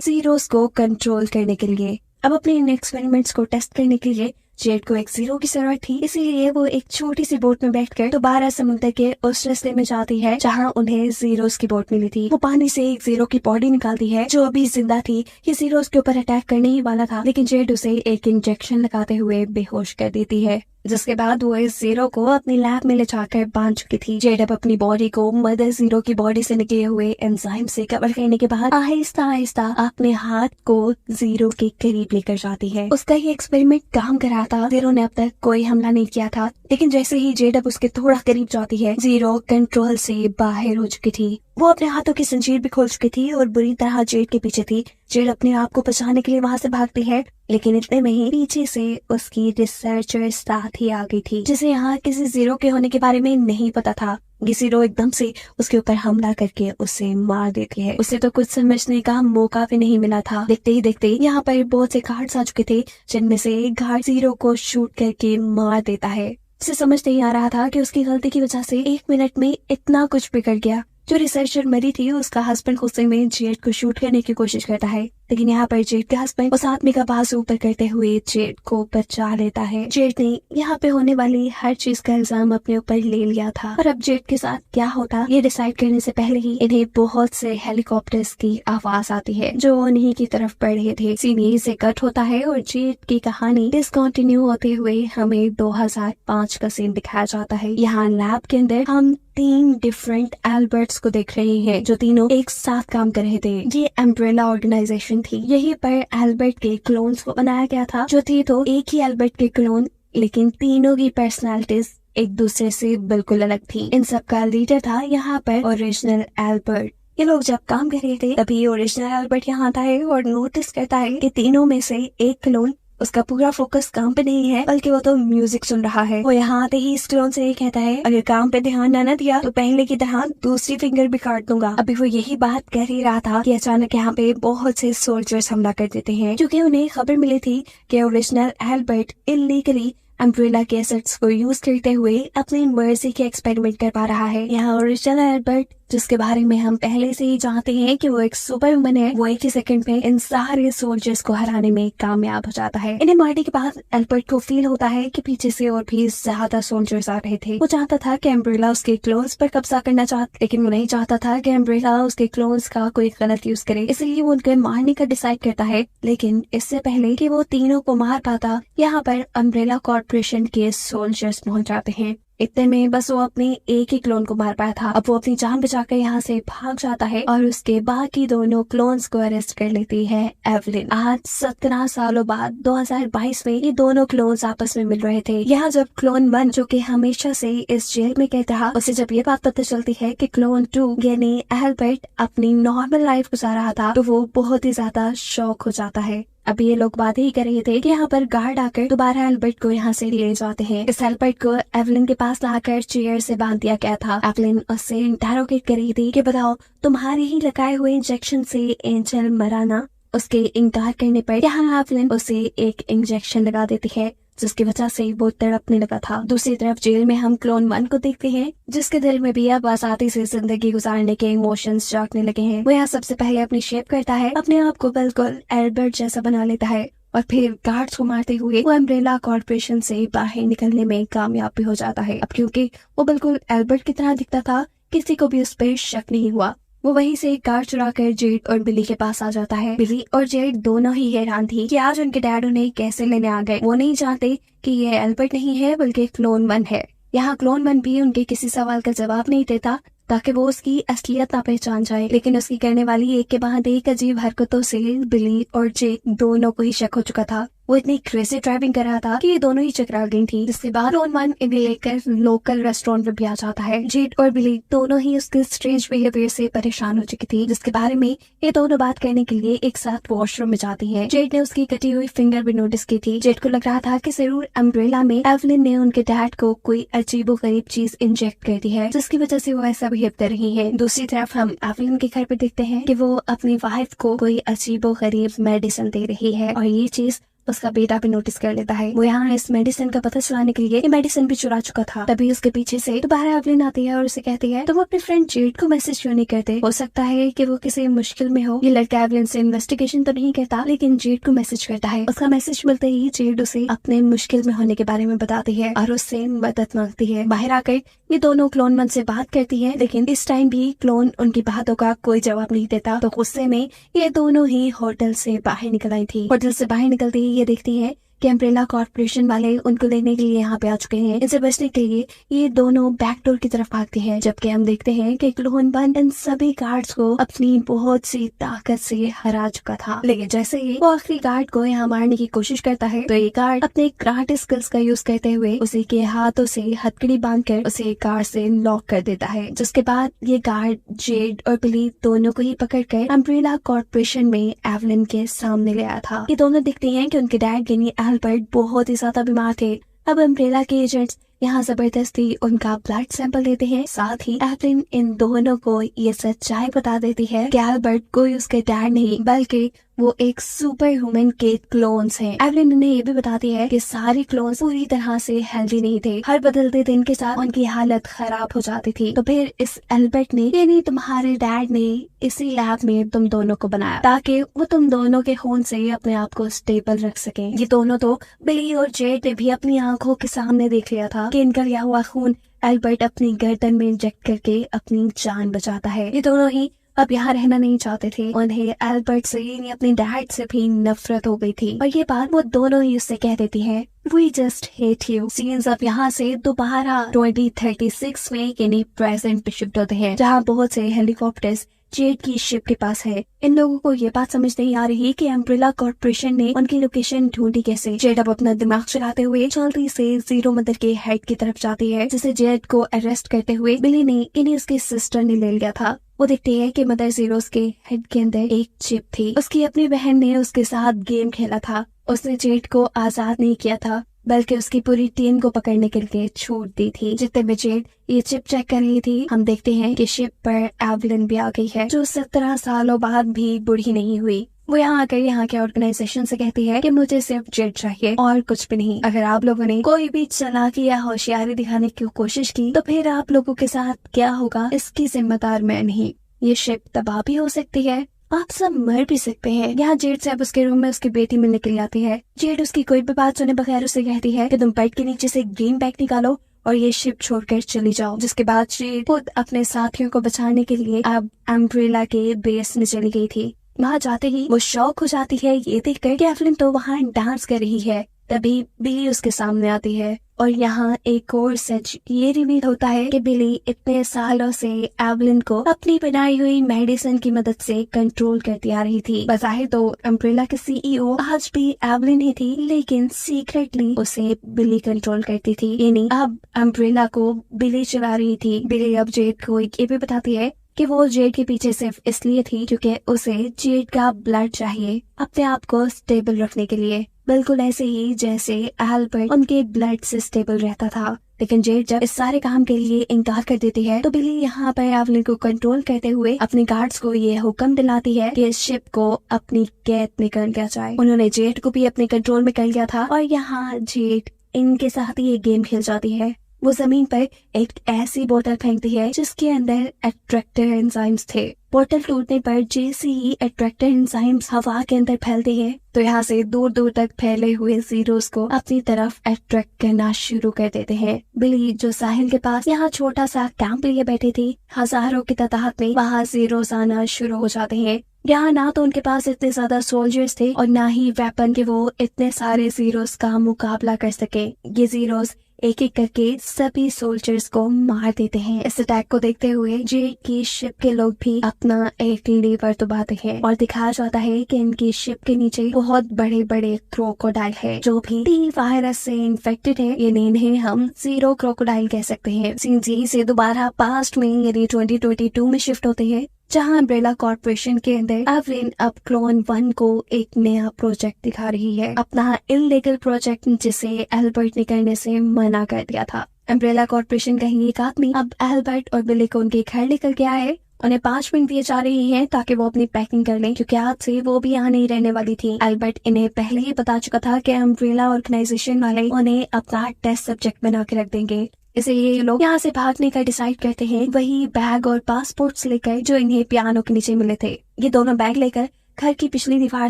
जीरोस को कंट्रोल करने के लिए। अब अपने इन एक्सपेरिमेंट्स को टेस्ट करने के लिए जेड को एक जीरो की जरूरत थी, इसीलिए वो एक छोटी सी बोट में बैठकर दोबारा समुद्र के उस रास्ते में जाती है जहाँ उन्हें जीरोस की बोट मिली थी। वो पानी से एक जीरो की बॉडी निकालती है जो अभी जिंदा थी। ये जीरोस के ऊपर अटैक करने ही वाला था, लेकिन जेड उसे एक इंजेक्शन लगाते हुए बेहोश कर देती है, जिसके बाद वो इस जीरो को अपनी लैब में ले जाकर बांध चुकी थी। जेड अब अपनी बॉडी को मदर जीरो की बॉडी से निकले हुए एंजाइम से कवर करने के बाद आहिस्ता आहिस्ता अपने हाथ को जीरो के करीब लेकर जाती है। उसका ये एक्सपेरिमेंट काम कर रहा था। जीरो ने अब तक कोई हमला नहीं किया था, लेकिन जैसे ही जेड अब उसके थोड़ा करीब जाती है, जीरो कंट्रोल से बाहर हो चुकी थी। वो अपने हाथों की जंजीर भी खोल चुकी थी और बुरी तरह जेड के पीछे थी। जेड अपने आप को बचाने के लिए वहाँ से भागती है, लेकिन इतने में ही पीछे से उसकी रिसर्चर साथ ही आ गई थी, जिसे यहाँ किसी जीरो के होने के बारे में नहीं पता था। ये जीरो एकदम से उसके ऊपर हमला करके उसे मार देती है। उसे तो कुछ समझने का मौका भी नहीं मिला था। देखते ही देखते यहाँ पर बहुत से गार्ड्स आ चुके थे, जिनमें से एक गार्ड जीरो को शूट करके मार देता है। उसे समझ नहीं आ रहा था कि उसकी गलती की वजह से 1 मिनट में इतना कुछ बिगड़ गया। जो रिसर्चर मरी थी उसका हस्बैंड गुस्से में जेड को शूट करने की कोशिश करता है, लेकिन यहाँ पर जेड के हस्बैंड उस आदमी का बाजू ऊपर करते हुए जेड को बचा लेता है। जेड ने यहाँ पे होने वाली हर चीज का इल्जाम अपने ऊपर ले लिया था, और अब जेड के साथ क्या होता ये डिसाइड करने से पहले ही इन्हें बहुत से हेलीकॉप्टर्स की आवाज आती है जो उन्हीं की तरफ बढ़ रहे थे। सीन यहीं से कट होता है और जेड की कहानी डिसकंटिन्यू होते हुए हमें 2005 का सीन दिखाया जाता है। यहाँ लैब के अंदर हम 3 डिफरेंट एल्बर्ट्स को देख रहे हैं जो तीनों एक साथ काम कर रहे थे। ये अम्ब्रेला ऑर्गेनाइजेशन थी। यहीं पर एल्बर्ट के क्लोन्स को बनाया गया था, जो थे तो एक ही एल्बर्ट के क्लोन, लेकिन तीनों की पर्सनालिटीज एक दूसरे से बिल्कुल अलग थी। इन सब का लीडर था यहाँ पर ओरिजिनल एल्बर्ट। ये लोग जब काम कर रहे थे तभी ओरिजिनल एल्बर्ट यहाँ आता है और नोटिस करता है कि तीनों में से एक क्लोन, उसका पूरा फोकस काम पे नहीं है बल्कि वो तो म्यूजिक सुन रहा है। वो यहाँ आते ही इस क्लोन से ये कहता है, अगर काम पे ध्यान न दिया तो पहले की तरह दूसरी फिंगर भी काट दूंगा। अभी वो यही बात कर ही रहा था कि अचानक यहाँ पे बहुत से सोल्जर्स हमला कर देते हैं, क्योंकि उन्हें खबर मिली थी कि ओरिजिनल एल्बर्ट इलीगली अम्ब्रेला के एसेट्स को यूज करते हुए अपनी मर्जी के एक्सपेरिमेंट कर पा रहा है। यहाँ ओरिजिनल एल्बर्ट, जिसके बारे में हम पहले से ही जानते हैं कि वो एक सुपर वुमन है, वो एक ही सेकंड में इन सारे सोल्जर्स को हराने में कामयाब हो जाता है। इन्हें मारने के बाद एल्बर्ट को फील होता है कि पीछे से और भी ज्यादा सोल्जर्स आ रहे थे। वो चाहता था कि अम्ब्रेला उसके क्लोन्स पर कब्जा करना चाहता, लेकिन वो नहीं चाहता था कि अम्ब्रेला उसके क्लोन्स का कोई गलत यूज करे, इसलिए वो उनको मारने का डिसाइड करता है। लेकिन इससे पहले कि वो तीनों को मार पाता, यहाँ पर अम्ब्रेला कॉर्पोरेशन के सोल्जर्स पहुंच जाते हैं। इतने में बस वो अपने एक ही क्लोन को मार पाया था। अब वो अपनी जान बचाकर यहाँ से भाग जाता है और उसके बाकी दोनों क्लोन्स को अरेस्ट कर लेती है एवलिन। आज 17 सालों बाद 2022 में ये दोनों क्लोन्स आपस में मिल रहे थे। यहाँ जब क्लोन 1 जो कि हमेशा से इस जेल में कैद रहा, उसे जब ये बात पता चलती है कि क्लोन 2 यानी एल्बर्ट अपनी नॉर्मल लाइफ गुजार रहा था, तो वो बहुत ही ज्यादा शॉक हो जाता है। अब ये लोग बात ही कर रहे थे कि यहाँ पर गार्ड आकर दोबारा एल्बर्ट को यहाँ से ले जाते हैं। इस एल्बर्ट को एवलिन के पास लाकर चेयर से बांध दिया गया था। एवलिन उससे इंटरोगेट कर रही थी कि बताओ तुम्हारे ही लगाए हुए इंजेक्शन से एंजल मरा ना। उसके इनकार करने पर यहाँ एवलिन उसे एक इंजेक्शन लगा देती है, जिसकी वजह से वो तड़पने लगा था। दूसरी तरफ जेल में हम क्लोन 1 को देखते हैं, जिसके दिल में भी अब आजादी से जिंदगी गुजारने के इमोशंस जागने लगे हैं। वो यहाँ सबसे पहले अपनी शेप करता है, अपने आप को बिल्कुल एल्बर्ट जैसा बना लेता है और फिर गार्ड्स को मारते हुए वो अम्ब्रेला कॉर्पोरेशन से बाहर निकलने में कामयाब भी हो जाता है। अब क्योंकि वो बिल्कुल एल्बर्ट की तरह दिखता था, किसी को भी उस पर शक नहीं हुआ। वो वहीं से कार चुराकर जेड और बिली के पास आ जाता है। बिली और जेड दोनों ही हैरान थी कि आज उनके डैड उन्हें कैसे लेने आ गए। वो नहीं जानते कि ये एल्बर्ट नहीं है बल्कि क्लोन 1 है। यहाँ क्लोन 1 भी उनके किसी सवाल का जवाब नहीं देता ताकि वो उसकी असलियत ना पहचान जाए, लेकिन उसकी करने वाली एक के बाद एक अजीब हरकतों से बिली और जेड दोनों को ही शक हो चुका था। वो इतनी क्रेजी ड्राइविंग कर रहा था कि ये दोनों ही चकरा गई थी। जिसके बाद क्लोन 1 इन्हें लेकर लोकल रेस्टोरेंट में भी आ जाता है। जेड और बिली दोनों ही उसके स्ट्रेंज बिहेवियर से परेशान हो चुकी थी, जिसके बारे में ये दोनों बात करने के लिए एक साथ वॉशरूम में जाती है। जेड ने उसकी कटी हुई फिंगर भी नोटिस की थी। जेड को लग रहा था कि जरूर अम्ब्रेला में एवलिन ने उनके डैड को कोई अजीबोगरीब चीज इंजेक्ट कर दी है, जिसकी वजह से वो ऐसा बिहेव कर रही है। दूसरी तरफ हम एवलिन के घर पे देखते हैं कि वो अपनी वाइफ को कोई अजीबोगरीब मेडिसिन दे रही है और ये चीज उसका बेटा भी नोटिस कर लेता है। वो यहाँ इस मेडिसिन का पता चलाने के लिए ये मेडिसिन भी चुरा चुका था। तभी उसके पीछे से दोबारा एवलिन आती है और उसे कहती है तुम अपने फ्रेंड जेड को मैसेज क्यों नहीं करते? हो सकता है कि वो किसी मुश्किल में हो। ये लड़का एवलिन से इन्वेस्टिगेशन तो नहीं करता, लेकिन जेड को मैसेज करता है। उसका मैसेज मिलते ही जेड उसे अपने मुश्किल में होने के बारे में बताती है और उससे मदद मांगती है। बाहर आकर ये दोनों क्लोन 1 से बात करती है, लेकिन इस टाइम भी क्लोन उनकी बातों का कोई जवाब नहीं देता। तो गुस्से में ये दोनों ही होटल से बाहर निकल आई थी। होटल से बाहर निकलते ही ये देखती है कि अम्ब्रेला कॉर्पोरेशन वाले उनको लेने के लिए यहाँ पे आ चुके हैं। इनसे बचने के लिए ये दोनों बैक डोर की तरफ भागते हैं, जबकि हम देखते हैं कि क्लोन 1 इन सभी गार्ड्स को अपनी बहुत सी ताकत से हरा चुका था। लेकिन जैसे ही वो आखिरी गार्ड को यहाँ मारने की कोशिश करता है, तो ये गार्ड अपने कराटे स्किल्स का यूज करते हुए उसी के हाथों से हथकड़ी बांधकर उसे कार से लॉक कर देता है। जिसके बाद ये गार्ड जेड और बिली दोनों को ही पकड़कर अम्ब्रेला कॉर्पोरेशन में एवलिन के सामने ले आया था। ये दोनों दिखते हैं कि उनके डैड यानी एल्बर्ट बहुत ही ज्यादा बीमार थे। अब अम्ब्रेला के एजेंट्स यहाँ जबरदस्ती उनका ब्लड सैंपल लेते हैं। साथ ही एवलिन इन दोनों को ये सच्चाई बता देती है कि एल्बर्ट कोई उसके डैड नहीं बल्कि वो एक सुपर ह्यूमन के क्लोन्स हैं। एवलिन ने ये भी बताती है कि सारे क्लोन्स पूरी तरह से हेल्दी नहीं थे। हर बदलते दिन के साथ उनकी हालत खराब हो जाती थी। तो फिर इस एल्बर्ट ने यानी तुम्हारे डैड ने इसी लैब में तुम दोनों को बनाया ताकि वो तुम दोनों के खून से अपने आप को स्टेबल रख सके। ये दोनों तो बिली और जेड ने भी अपनी आंखों के सामने देख लिया था कि इनका लिया हुआ खून एल्बर्ट अपनी गर्दन में इंजेक्ट करके अपनी जान बचाता है। ये दोनों ही अब यहाँ रहना नहीं चाहते थे। उन्हें एल्बर्ट से यानी अपने डैड से भी नफरत हो गई थी और ये बात वो दोनों ही उससे कह देती है। We just hate you। Scenes अब यहाँ से दोबारा 2036 में यानी प्रेजेंट पे शिफ्ट होते हैं, जहाँ बहुत से हेलीकॉप्टर्स जेड की शिप के पास है। इन लोगों को ये बात समझ नहीं आ रही कि अम्ब्रेला कॉर्पोरेशन ने उनकी लोकेशन ढूंढी कैसे। जेड अब अपना दिमाग चलाते हुए जल्दी से जीरो मदर के हेड की तरफ जाती है, जिसे जेड को अरेस्ट करते हुए बिली ने इन्हें उसके सिस्टर ने ले लिया था। वो देखती है कि मदर जीरोस के हेड के अंदर एक चिप थी। उसकी अपनी बहन ने उसके साथ गेम खेला था। उसने जेड को आजाद नहीं किया था बल्कि उसकी पूरी टीम को पकड़ने के लिए छूट दी थी। जितने में जेड ये चिप चेक कर रही थी, हम देखते हैं कि शिप पर एवलिन भी आ गई है, जो 17 सालों बाद भी बूढ़ी नहीं हुई। वो यहाँ आकर यहाँ के ऑर्गेनाइजेशन से कहती है कि मुझे सिर्फ जेड चाहिए और कुछ भी नहीं। अगर आप लोगों ने कोई भी चालाकी या होशियारी दिखाने की कोशिश की तो फिर आप लोगों के साथ क्या होगा इसकी जिम्मेदार मैं नहीं। ये शिप तबाह भी हो सकती है, आप सब मर भी सकते हैं। यहाँ जेड से अब उसके रूम में उसकी बेटी मिलने के लिए आती है। जेड उसकी कोई भी बात सुने बगैर उसे कहती है कि तुम बेड के नीचे से ग्रीन बैग निकालो और ये शिप छोड़कर चली जाओ। जिसके बाद जेड खुद अपने साथियों को बचाने के लिए अब अम्ब्रेला के बेस में चली गई थी। वहाँ जाते ही वो शॉक हो जाती है ये देखकर कि एवलिन तो वहाँ डांस कर रही है। तभी बिली उसके सामने आती है और यहाँ एक और सच ये रिवील होता है कि बिली इतने सालों से एवलिन को अपनी बनाई हुई मेडिसिन की मदद से कंट्रोल करती आ रही थी। बज़ाहिर तो अम्ब्रेला के सीईओ आज भी एवलिन ही थी, लेकिन सीक्रेटली उसे बिली कंट्रोल करती थी। यानी अब अम्ब्रेला को बिली चला रही थी। बिली अब जेड को ये भी बताती है कि वो जेड के पीछे सिर्फ इसलिए थी क्योंकि उसे जेड का ब्लड चाहिए अपने आप को स्टेबल रखने के लिए, बिल्कुल ऐसे ही जैसे एल्बर्ट उनके ब्लड से स्टेबल रहता था। लेकिन जेड जब इस सारे काम के लिए इनकार कर देती है तो बिली यहाँ पर एवलिन को कंट्रोल करते हुए अपने गार्ड्स को ये हुक्म दिलाती है कि इस शिप को अपनी कैद में कर लिया जाए। उन्होंने जेड को भी अपने कंट्रोल में कर लिया था और यहाँ जेड इनके साथ ही एक गेम खेल जाती है। वो जमीन पर एक ऐसी बोतल फेंकती है जिसके अंदर अट्रैक्टर एंजाइम्स थे। बोतल टूटने पर जैसे ही अट्रैक्टर एंजाइम्स हवा के अंदर फैलते हैं तो यहाँ से दूर दूर तक फैले हुए जीरोस को अपनी तरफ अट्रैक्ट करना शुरू कर देते हैं। बिली जो साहिल के पास यहाँ छोटा सा कैंप लिए बैठी थी, हजारों की तादाद में वहाँ जीरोस आना शुरू हो जाते हैं। यहाँ ना तो उनके पास इतने ज्यादा सोल्जर्स थे और ना ही वेपन के वो इतने सारे जीरोस का मुकाबला कर सके। ये जीरोस एक एक करके सभी सोल्जर्स को मार देते हैं। इस अटैक को देखते हुए जेड की शिप के लोग भी अपना एक लीवर दबाते हैं और दिखाया जाता है कि इनकी शिप के नीचे बहुत बड़े बड़े क्रोकोडाइल है जो भी टी वायरस से इन्फेक्टेड है। यानी इन्हें हम जीरो क्रोकोडाइल कह सकते हैं। सीन जी से दोबारा पास्ट में यानी 2022 में शिफ्ट होते हैं जहां अम्ब्रेला कॉर्पोरेशन के अंदर एवलिन अब क्लोन 1 को एक नया प्रोजेक्ट दिखा रही है, अपना इल्लीगल प्रोजेक्ट जिसे एल्बर्ट ने करने से मना कर दिया था। अम्ब्रेला कॉर्पोरेशन का ही एक आदमी अब एल्बर्ट और बिली को उनके घर लेकर गया है। उन्हें 5 मिनट दिए जा रहे हैं ताकि वो अपनी पैकिंग कर लें क्योंकि आज से वो भी यहाँ नहीं रहने वाली थी। एल्बर्ट इन्हें पहले ही बता चुका था कि अम्ब्रेला ऑर्गेनाइजेशन वाले उन्हें अपना टेस्ट सब्जेक्ट बना के रख देंगे। इसलिए ये लोग यहाँ से भागने का डिसाइड करते हैं। वही बैग और पासपोर्ट्स लेकर जो इन्हें पियानो के नीचे मिले थे, ये दोनों बैग लेकर घर की पिछली दीवार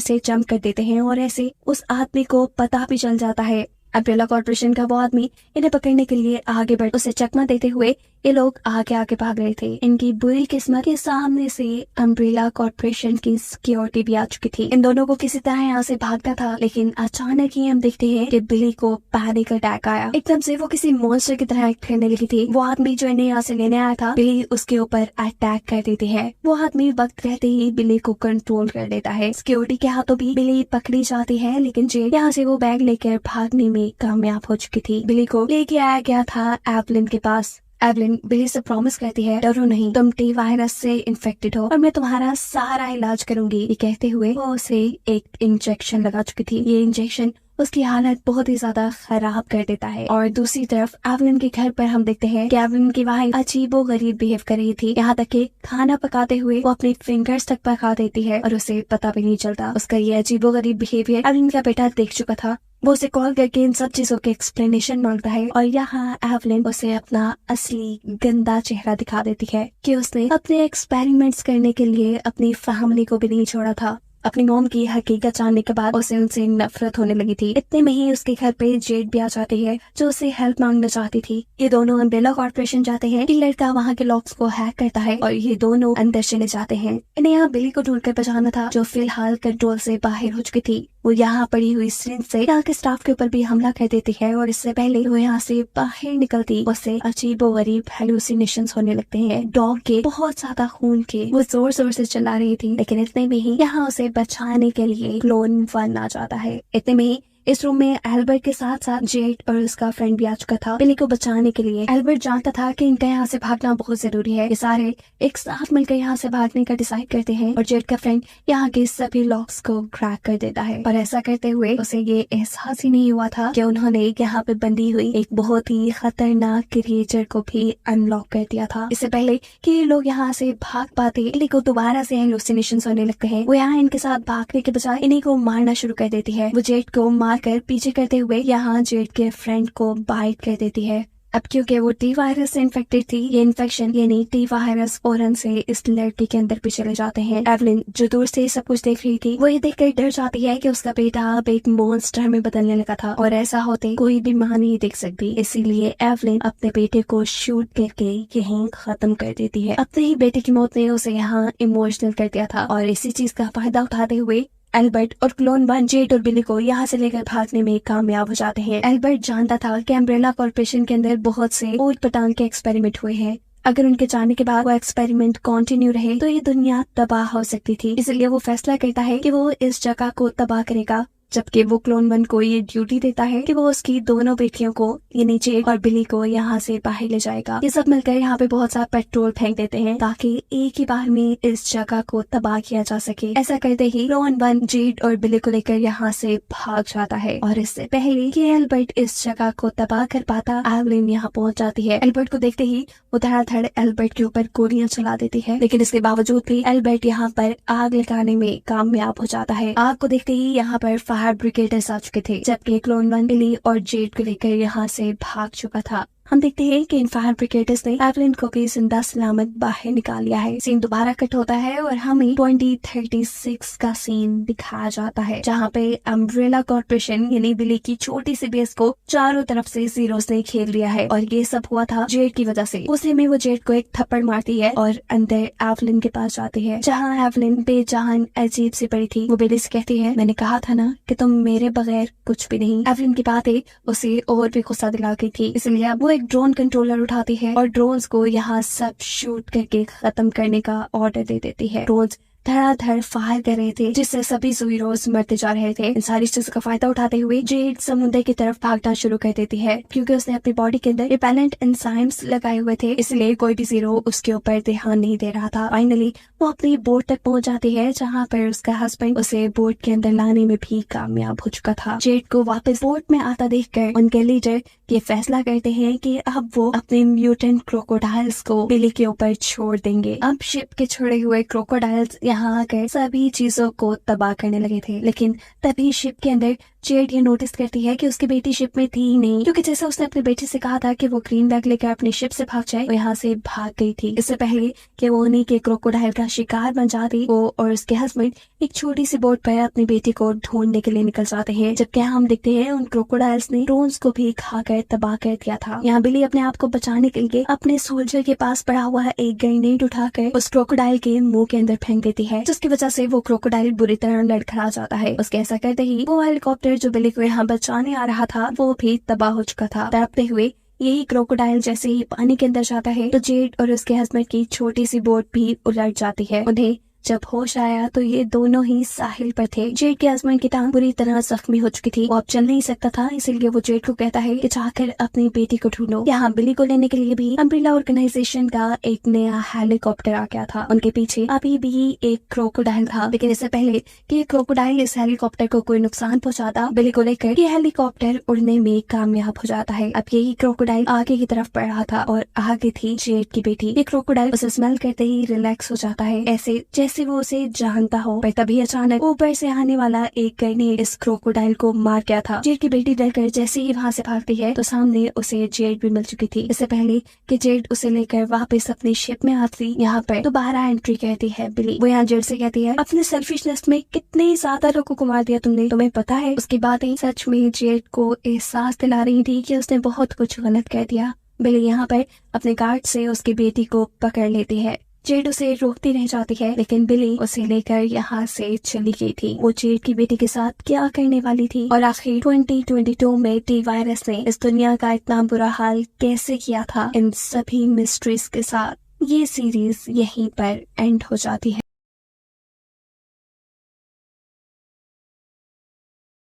से जंप कर देते हैं और ऐसे उस आदमी को पता भी चल जाता है। अम्ब्रेला कॉर्पोरेशन का वो आदमी इन्हें पकड़ने के लिए आगे बढ़ उसे चकमा देते हुए ये लोग आगे आगे भाग रहे थे। इनकी बुरी किस्मत के सामने से अम्ब्रेला कॉर्पोरेशन की सिक्योरिटी भी आ चुकी थी। इन दोनों को किसी तरह यहाँ से भागना था, लेकिन अचानक ही हम देखते हैं कि बिली को पैनिक अटैक आया। एकदम से वो किसी मॉन्स्टर की तरह एक्ट करने लगी थी। वो आदमी जो इन्हें यहाँ से लेने आया था, बिली उसके ऊपर अटैक कर देती है। वो आदमी वक्त रहते ही बिली को कंट्रोल कर लेता है। सिक्योरिटी के हाथों भी बिली पकड़ी जाती है, लेकिन जेड यहाँ से वो बैग लेकर भागने में कामयाब हो चुकी थी। बिली को लेके आया गया था एवलिन के पास। एवलिन बिली से प्रॉमिस करती है, डरो नहीं, तुम टी वायरस से इन्फेक्टेड हो और मैं तुम्हारा सारा इलाज करूंगी। ये कहते हुए वो उसे एक इंजेक्शन लगा चुकी थी। ये इंजेक्शन उसकी हालत बहुत ही ज्यादा खराब कर देता है। और दूसरी तरफ एवलिन के घर पर हम देखते हैं कि एवलिन की वाइफ अजीबो गरीब बिहेव कर रही थी। यहाँ तक कि खाना पकाते हुए वो अपनी फिंगर्स तक पका देती है और उसे पता भी नहीं चलता। उसका ये अजीबो गरीब बिहेवियर एवलिन का बेटा देख चुका था। वो उसे कॉल करके इन सब चीजों के एक्सप्लेनेशन मांगता है और यहाँ एवलिन उसे अपना असली गंदा चेहरा दिखा देती है कि उसने अपने एक्सपेरिमेंट्स करने के लिए अपनी फैमिली को भी नहीं छोड़ा था। अपनी मॉम की हकीकत जानने के बाद उसे उनसे नफरत होने लगी थी। इतने में ही उसके घर पे जेड भी आ जाती है जो उसे हेल्प मांगना चाहती थी। ये दोनों अम्ब्रेला कॉर्पोरेशन जाते हैं। ये लड़का वहाँ के लॉक्स को हैक करता है और ये दोनों अंदर चले जाते हैं। इन्हें यहाँ बिली को ढूंढकर बचाना था जो फिलहाल कंट्रोल से बाहर हो चुकी थी। वो यहाँ पड़ी हुई सिरिंज से यहाँ के स्टाफ के ऊपर भी हमला कर देती है और इससे पहले वो यहाँ से बाहर निकलती उसे अजीबो गरीब हेलुसिनेशंस होने लगते हैं। डॉग के बहुत ज्यादा खून के वो जोर जोर से चिल्ला रही थी, लेकिन इतने में ही यहाँ उसे बचाने के लिए क्लोन 1 आ जाता है। इतने में ही इस रूम में एल्बर्ट के साथ साथ जेड और उसका फ्रेंड भी आ चुका था बिली को बचाने के लिए। एल्बर्ट जानता था कि इनका यहाँ से भागना बहुत जरूरी है। ये सारे एक साथ मिलकर यहाँ से भागने का डिसाइड करते हैं और जेड का फ्रेंड यहाँ के सभी लॉक्स को क्रैक कर देता है। और ऐसा करते हुए उसे ये एहसास ही नहीं हुआ था कि उन्होंने यहाँ पे बंदी हुई एक बहुत ही खतरनाक क्रिएचर को भी अनलॉक कर दिया था। इससे पहले कि ये लोग यहाँ से भाग पाते बिली को दोबारा से हेलुसिनेशंस होने लगते हैं। वो यहाँ इनके साथ भागने के बजाय इन्हीं को मारना शुरू कर देती है। वो जेड को कर पीछे करते हुए यहाँ जेड के फ्रेंड को बाइट कर देती है। अब क्योंकि वो टी वायरस से इन्फेक्टेड थी, ये इन्फेक्शन यानी टी वायरस फौरन से इस लड़की के अंदर भी चले जाते हैं। एवलिन जो दूर से सब कुछ देख रही थी वो ये देखकर डर जाती है कि उसका बेटा अब एक मॉन्स्टर में बदलने लगा था और ऐसा होते कोई भी मां नहीं देख सकती। इसीलिए एवलिन अपने बेटे को शूट करके यहीं खत्म कर देती है। अपने ही बेटे की मौत ने उसे यहाँ इमोशनल कर दिया था और इसी चीज का फायदा उठाते हुए एल्बर्ट और क्लोन 1 जेड और बिली को यहाँ से लेकर भागने में कामयाब हो जाते हैं। एल्बर्ट जानता था कि अम्ब्रेला कॉर्पोरेशन के अंदर बहुत से ऊट पटांग के एक्सपेरिमेंट हुए हैं। अगर उनके जाने के बाद वो एक्सपेरिमेंट कंटिन्यू रहे तो ये दुनिया तबाह हो सकती थी। इसलिए वो फैसला करता है कि वो इस जगह को तबाह करेगा, जबकि वो क्लोन 1 को ये ड्यूटी देता है कि वो उसकी दोनों बेटियों को यानी जेड और बिली को यहाँ से बाहर ले जाएगा। ये सब मिलकर यहाँ पे बहुत सारा पेट्रोल फेंक देते हैं ताकि एक ही बार में इस जगह को तबाह किया जा सके। ऐसा करते ही क्लोन 1 जेड और बिली को लेकर यहाँ से भाग जाता है और इससे पहले कि एल्बर्ट इस जगह को तबाह कर पाता, एवलिन यहाँ पहुंच जाती है। एल्बर्ट को देखते ही वो धड़ाधड़ एल्बर्ट के ऊपर गोलियां चला देती है, लेकिन इसके बावजूद भी एल्बर्ट यहाँ पर आग लगाने में कामयाब हो जाता है। आग को देखते ही यहाँ पर फायर ब्रिगेडर्स आ चुके थे, जबकि क्लोन 1 बिली और जेड को लेकर यहाँ से भाग चुका था। हम देखते हैं कि इन फायर ब्रिगेडर्स ने एवलिन को भी जिंदा सलामत बाहर निकाल लिया है। सीन दोबारा कट होता है और हमें 2036 का सीन दिखाया जाता है, जहाँ पे अम्ब्रेला कॉर्पोरेशन यानी बिली की छोटी सी बेस को चारों तरफ से जीरोस ने घेर लिया है और ये सब हुआ था जेड की वजह से। उसी में वो जेड को एक थप्पड़ मारती है और अंदर एवलिन के पास जाती है, जहाँ एवलिन बेजान अजीब सी पड़ी थी। वो बिली से कहती है, मैंने कहा था ना कि तुम मेरे बगैर कुछ भी नहीं। एवलिन की बातें उसे और भी गुस्सा दिला गई थी, इसलिए वो एक ड्रोन कंट्रोलर उठाती है और ड्रोन्स को यहाँ सब शूट करके खत्म करने का ऑर्डर दे देती है। ड्रोन्स धड़ाधड़ फायर कर रहे थे, जिससे सभी ज़ीरोस मरते जा रहे थे। इन सारी चीजों का फायदा उठाते हुए जेड समुद्र की तरफ भागना शुरू कर देती है, क्योंकि उसने अपनी बॉडी के अंदर रिपेलेंट एंजाइम्स लगाए हुए थे, इसलिए कोई भी ज़ीरो उसके ऊपर ध्यान नहीं दे रहा था। फाइनली वो अपनी बोट तक पहुंच जाती है, जहाँ पर उसका हस्बैंड उसे बोट के अंदर लाने में भी कामयाब हो चुका था। जेड को वापस बोट में आता देखकर उनके लीडर ये फैसला करते हैं कि अब वो अपने म्यूटेंट क्रोकोडाइल्स को बिली के ऊपर छोड़ देंगे। अब शिप के छोड़े हुए क्रोकोडाइल्स यहाँ आकर सभी चीजों को तबाह करने लगे थे, लेकिन तभी शिप के अंदर जेड ये नोटिस करती है कि उसकी बेटी शिप में थी ही नहीं, क्योंकि जैसे उसने अपनी बेटी से कहा था कि वो ग्रीन बैग लेकर अपनी शिप से भाग जाए, वो यहाँ से भाग गई थी। इससे पहले कि वो उन्हीं के क्रोकोडाइल का शिकार बन जाती, वो और उसके हस्बैंड एक छोटी सी बोट पर अपनी बेटी को ढूंढने के लिए निकल जाते हैं, जबकि हम देखते हैं उन क्रोकोडाइल्स ने ड्रोन्स को भी खाकर तबाह कर दिया था। यहाँ बिली अपने आप को बचाने के लिए अपने सोल्जर के पास पड़ा हुआ एक ग्रेनेड उठाकर उस क्रोकोडाइल के मुंह के अंदर फेंक देती है, जिसकी वजह से वो क्रोकोडाइल बुरी तरह लड़खड़ा जाता है। उसके ऐसा करते ही वो हेलीकॉप्टर जो बिली को यहाँ बचाने आ रहा था वो भी तबाह हो चुका था। तड़पते हुए यही क्रोकोडाइल जैसे ही पानी के अंदर जाता है तो जेड और उसके हस्बैंड की छोटी सी बोट भी उलट जाती है। उन्हें जब होश आया तो ये दोनों ही साहिल पर थे। जेड के हस्बैंड की टांग बुरी तरह जख्मी हो चुकी थी, वो अब चल नहीं सकता था, इसलिए वो जेड को कहता है कि जाकर अपनी बेटी को ढूंढो। यहाँ बिली को लेने के लिए भी अम्ब्रेला ऑर्गेनाइजेशन का एक नया हेलीकॉप्टर आ गया था। उनके पीछे अभी भी एक क्रोकोडाइल था, लेकिन इससे पहले कि क्रोकोडाइल इस हेलीकॉप्टर को कोई नुकसान पहुंचाता, बिली को लेकर ये हेलीकॉप्टर उड़ने में कामयाब हो जाता है। अब यही क्रोकोडाइल आगे की तरफ बढ़ रहा था और आगे थी जेड की बेटी। ये क्रोकोडाइल उसे स्मेल करते ही रिलैक्स हो जाता है, ऐसे जैसे वो उसे जानता हो। पर तभी अचानक ऊपर से आने वाला एक ग्रेनेड इस क्रोकोडाइल को मार गया था। जेड की बेटी डरकर जैसे ही वहाँ से भागती है तो सामने उसे जेड भी मिल चुकी थी। इससे पहले कि जेड उसे लेकर वापस अपनी शिप में आती, यहाँ पर दोबारा एंट्री करती है बिली। वो यहाँ जेड से कहती है, अपने सेल्फिशनेस में कितने ज्यादा लोगों को मार दिया तुमने, तुम्हें पता है। उसकी बातें सच में जेड को एहसास दिला रही थी कि उसने बहुत कुछ गलत कर दिया। बिली यहाँ पर अपने गार्ड से उसकी बेटी को पकड़ लेती है। जेड उसे रोकती रह जाती है, लेकिन बिली उसे लेकर यहाँ से चली गई थी। वो जेड की बेटी के साथ क्या करने वाली थी और आखिर 2022 में टी वायरस ने इस दुनिया का इतना बुरा हाल कैसे किया था, इन सभी मिस्ट्रीज के साथ ये सीरीज यहीं पर एंड हो जाती है।